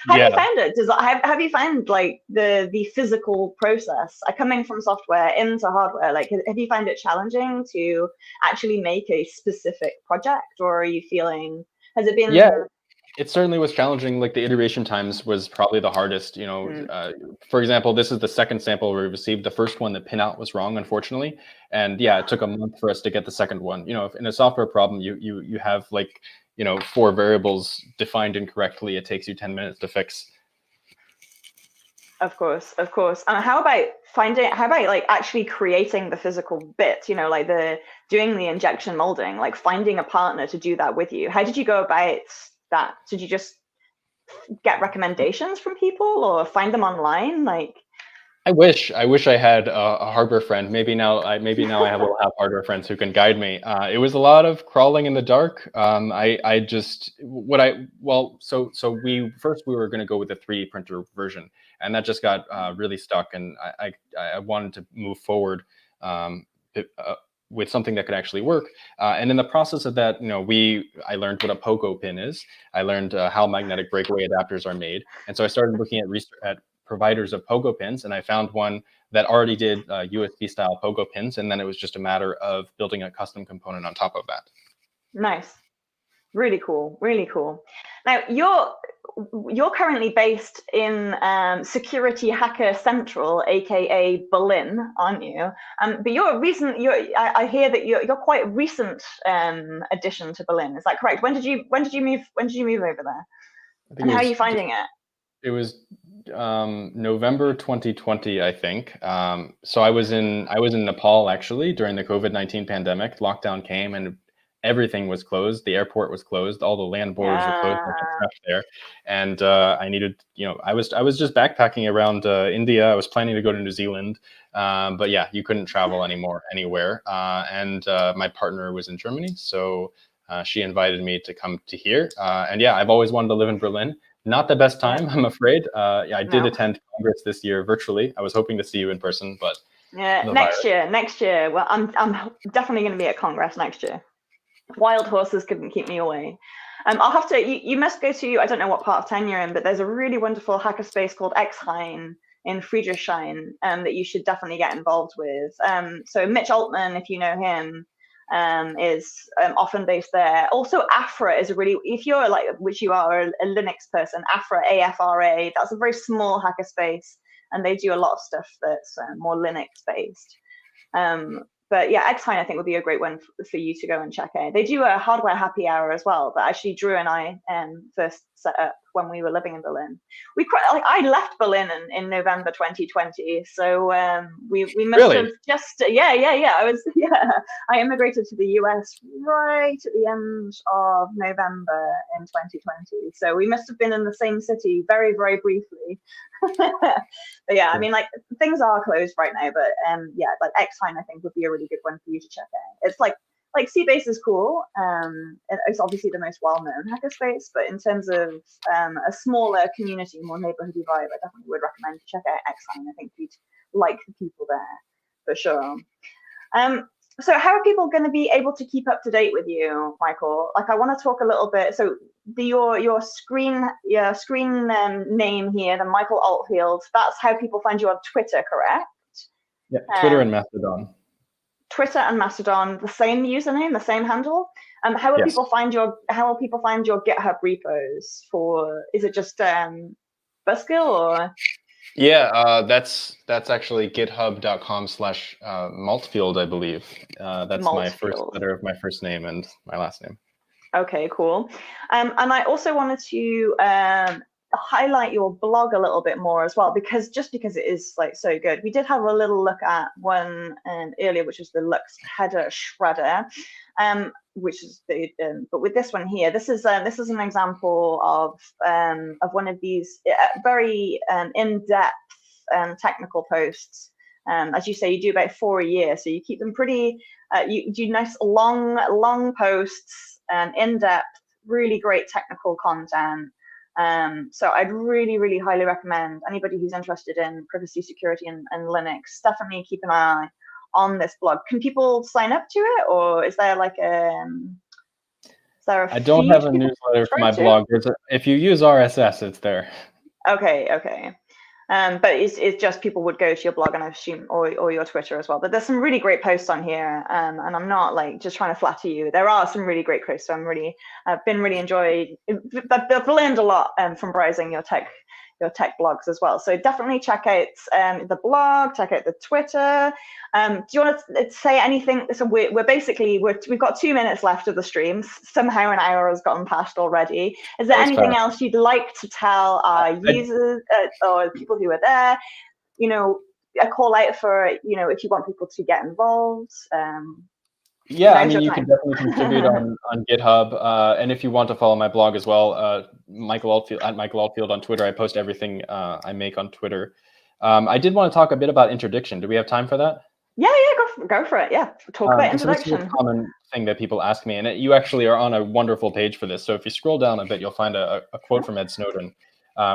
How have you found it? Have you found like the physical process coming from software into hardware? Like, have you found it challenging to actually make a specific project, or are you feeling? Has it been? Yeah, it certainly was challenging. Like the iteration times was probably the hardest. For example, this is the second sample we received. The first one, the pinout was wrong, unfortunately, and yeah, it took a month for us to get the second one. If in a software problem, you have like 4 variables defined incorrectly, it takes you 10 minutes to fix. Of course. How about like actually creating the physical bit, like doing the injection molding, like finding a partner to do that with you? How did you go about that? Did you just get recommendations from people or find them online? Like, I wish I had a hardware friend. Maybe now I will have hardware friends who can guide me. It was a lot of crawling in the dark. So we were going to go with the 3D printer version, and that just got really stuck. And I wanted to move forward with something that could actually work. And in the process of that, I learned what a pogo pin is. I learned how magnetic breakaway adapters are made. And so I started looking at providers of pogo pins, and I found one that already did USB style pogo pins. And then it was just a matter of building a custom component on top of that. Nice. Really cool. Really cool. Now, you're currently based in Security Hacker Central, aka Berlin, aren't you? But I hear that you're quite a recent addition to Berlin. Is that correct? When did you move over there? And how are you finding it? It was November 2020, I think. So I was in Nepal actually during the COVID-19 pandemic. Lockdown came and everything was closed. The airport was closed. All the land borders were closed. I was trapped there, and I needed, I was just backpacking around India. I was planning to go to New Zealand, but yeah, you couldn't travel anywhere. And my partner was in Germany, so she invited me to come to here. And yeah, I've always wanted to live in Berlin. Not the best time, I'm afraid. I did attend Congress this year virtually. I was hoping to see you in person, but next year. Well, I'm definitely going to be at Congress next year. Wild horses couldn't keep me away. I'll have to. You must go to. I don't know what part of town you're in, but there's a really wonderful hackerspace called Exhain in Friedrichshain that you should definitely get involved with. So Mitch Altman, if you know him, is often based there. Also, Afra is if you're which you are, a Linux person, Afra, AFRA, that's a very small hackerspace, and they do a lot of stuff that's more Linux based. But yeah, Exhain I think would be a great one for you to go and check out. They do a hardware happy hour as well, but actually Drew and I first set up when we were living in Berlin. I left Berlin in November 2020, so we must have just I immigrated to the US right at the end of November in 2020, so we must have been in the same city very, very briefly. But yeah, I mean, things are closed right now, but Exhain I think would be a really good one for you to check out. It's like Seabase is cool. It's obviously the most well-known hackerspace, but in terms of a smaller community, more neighborhoody vibe, I definitely would recommend to check out Exhain. I think you'd like the people there for sure. So how are people going to be able to keep up to date with you, Michael? I want to talk a little bit. So your screen name here, the Michael Altfield. That's how people find you on Twitter, correct? Yeah, Twitter and Mastodon. Twitter and Mastodon, the same username, the same handle. How will people find your GitHub repos for? Is it just Buzzkill or? Yeah, that's actually github.com/Maltfield, I believe. That's Maltfield. My first letter of my first name and my last name. Okay, cool. And I also wanted to highlight your blog a little bit more as well, because it is so good. We did have a little look at one earlier, which was the Lux Header Shredder, which is but with this one here, this is an example of one of these very in-depth technical posts. As you say, you do about 4 a year, so you keep them pretty. You do nice long posts, in-depth, really great technical content. So I'd really, really highly recommend anybody who's interested in privacy, security, and Linux, definitely keep an eye on this blog. Can people sign up to it, or is there I don't have a newsletter for my blog. If you use RSS, it's there. Okay. But it's just people would go to your blog, and I assume, or your Twitter as well. But there's some really great posts on here, and I'm not just trying to flatter you. There are some really great posts, so I've been really enjoyed. I've learned a lot from browsing your tech blogs as well. So definitely check out the blog, check out the Twitter. Do you want to say anything? So we've got 2 minutes left of the stream. Somehow an hour has gotten past already. Is there anything else you'd like to tell our users or people who are there? A call out for if you want people to get involved. Yeah, I mean, you can definitely contribute on GitHub. And if you want to follow my blog as well, Michael Altfield on Twitter. I post everything I make on Twitter. I did want to talk a bit about interdiction. Do we have time for that? Yeah, go for it. Yeah, talk about interdiction. So this is a common thing that people ask me, and you actually are on a wonderful page for this. So if you scroll down a bit, you'll find a quote from Ed Snowden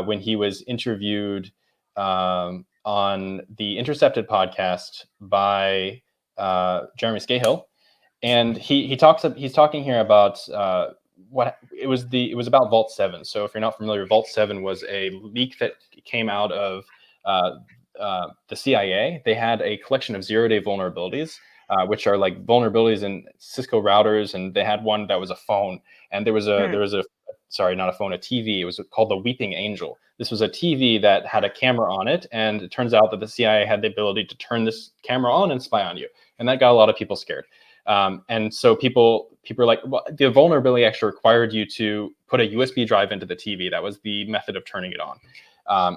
when he was interviewed on the Intercepted podcast by Jeremy Scahill, and he's talking here about it was about Vault 7. So if you're not familiar, Vault 7 was a leak that came out of the CIA. They had a collection of zero-day vulnerabilities, which are like vulnerabilities in Cisco routers, and they had one that was a phone, and there was a sorry, not a phone, a TV. It was called the Weeping Angel. This was a TV that had a camera on it, and it turns out that the CIA had the ability to turn this camera on and spy on you, and that got a lot of people scared. And so people are like, well, the vulnerability actually required you to put a USB drive into the TV. That was the method of turning it on.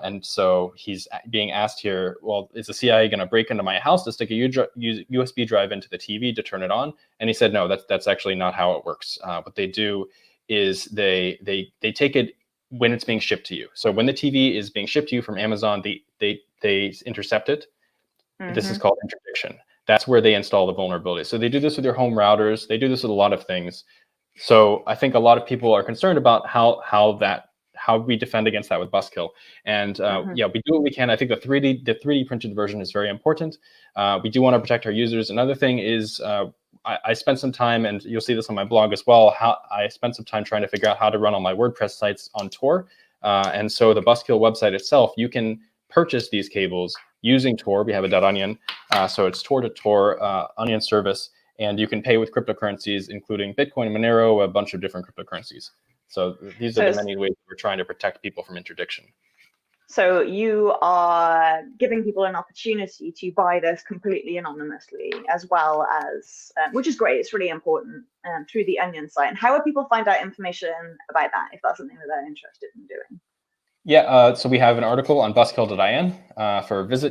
And so he's being asked here, well, is the CIA going to break into my house to stick a USB drive into the TV to turn it on? And he said, no, that's actually not how it works. What they do is they take it when it's being shipped to you. So when the TV is being shipped to you from Amazon, they intercept it. Mm-hmm. This is called interdiction. That's where they install the vulnerability. So they do this with your home routers. They do this with a lot of things. So I think a lot of people are concerned about how we defend against that with BusKill. And yeah, we do what we can. I think the 3D printed version is very important. We do want to protect our users. Another thing is I spent some time, and you'll see this on my blog as well, how I spent some time trying to figure out how to run all my WordPress sites on Tor. And so the BusKill website itself, you can purchase these cables using Tor. We have a .onion, so it's Tor to Tor onion service, and you can pay with cryptocurrencies, including Bitcoin, Monero, a bunch of different cryptocurrencies. So these are the many ways we're trying to protect people from interdiction. So you are giving people an opportunity to buy this completely anonymously, as well as, which is great, it's really important, through the Onion site. And how would people find out information about that if that's something that they're interested in doing? Yeah, so we have an article on buskill.in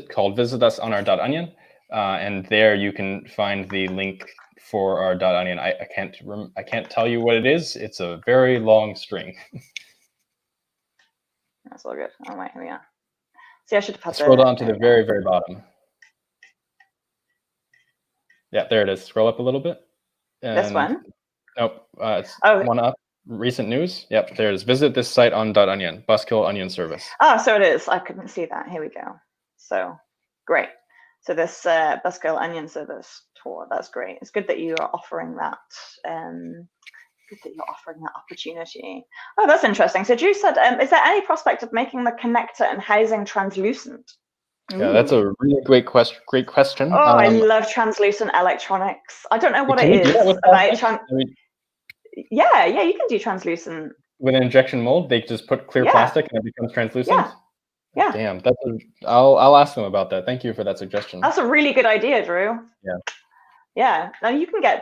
called Visit Us on our .onion. And there you can find the link for our .onion. I can't tell you what it is. It's a very long string. That's all good. Oh wait, here we are. See, I should have had scroll down to the very, very bottom. Yeah, there it is. Scroll up a little bit. And this one? Nope. It's one up. Recent news. Yep, there it is. Visit this site on .onion, BusKill onion service. Oh, so it is. I couldn't see that. Here we go. So great. So this BusKill onion service Tor, that's great. It's good that you are offering that. Good that you're offering that opportunity. Oh, that's interesting. So Drew said, is there any prospect of making the connector and housing translucent? Yeah, that's a really great question. Oh, I love translucent electronics. I don't know what it is about. Yeah, you can do translucent. With an injection mold, they just put clear plastic and it becomes translucent? Yeah. Damn, I'll ask them about that. Thank you for that suggestion. That's a really good idea, Drew. Yeah. Yeah, now you can get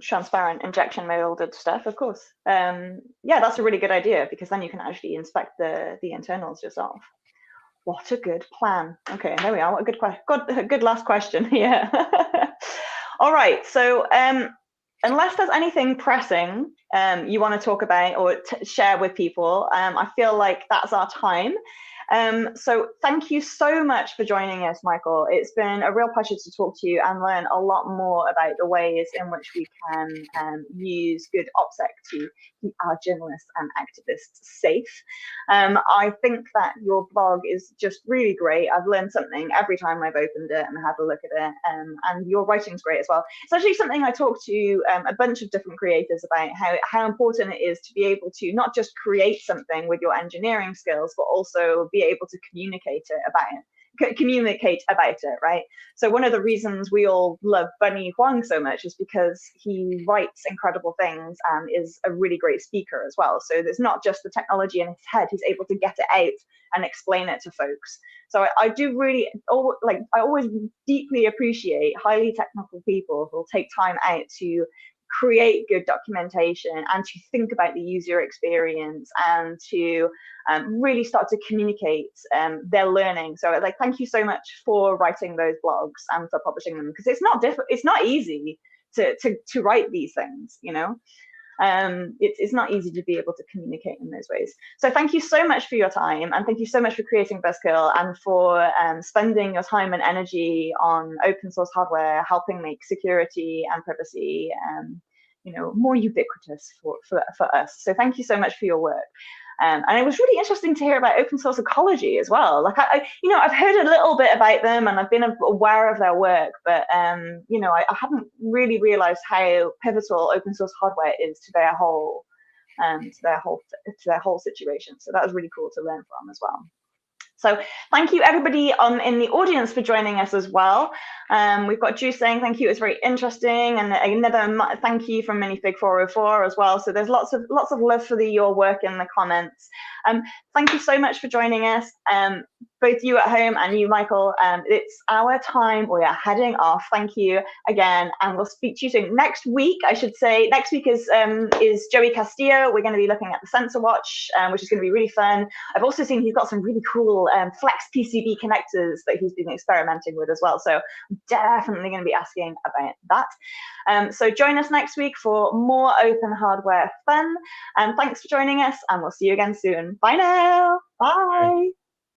transparent injection molded stuff, of course. Yeah, that's a really good idea, because then you can actually inspect the internals yourself. What a good plan. Okay, there we are. What a good last question. Yeah. All right. So unless there's anything pressing you want to talk about or share with people, I feel like that's our time. So thank you so much for joining us, Michael. It's been a real pleasure to talk to you and learn a lot more about the ways in which we can use good OpSec to keep our journalists and activists safe. I think that your blog is just really great. I've learned something every time I've opened it and had a look at it, and your writing's great as well. It's actually something I talked to a bunch of different creators about, how important it is to be able to not just create something with your engineering skills, but also be able to communicate about it, right? So one of the reasons we all love Bunny Huang so much is because he writes incredible things and is a really great speaker as well. So there's not just the technology in his head, he's able to get it out and explain it to folks. So I do really, I always deeply appreciate highly technical people who will take time out to create good documentation and to think about the user experience and to really start to communicate their learning. So thank you so much for writing those blogs and for publishing them, because it's not easy to write these things, you know. It's not easy to be able to communicate in those ways. So thank you so much for your time, and thank you so much for creating BusKill and for spending your time and energy on open source hardware, helping make security and privacy more ubiquitous for us. So thank you so much for your work. And it was really interesting to hear about open source ecology as well. Like I've heard a little bit about them and I've been aware of their work, but I hadn't really realized how pivotal open source hardware is to their whole situation. So that was really cool to learn from as well. So thank you everybody in the audience for joining us as well. We've got Drew saying thank you, it was very interesting, and another thank you from Minifig404 as well. So there's lots of love for your work in the comments. Thank you so much for joining us, both you at home and you, Michael. It's our time. We are heading off. Thank you again, and we'll speak to you soon. Next week, I should say, next week is Joey Castillo. We're going to be looking at the sensor watch, which is going to be really fun. I've also seen he's got some really cool flex PCB connectors that he's been experimenting with as well. So I'm definitely going to be asking about that. So join us next week for more open hardware fun. Thanks for joining us, and we'll see you again soon. Bye now. Bye.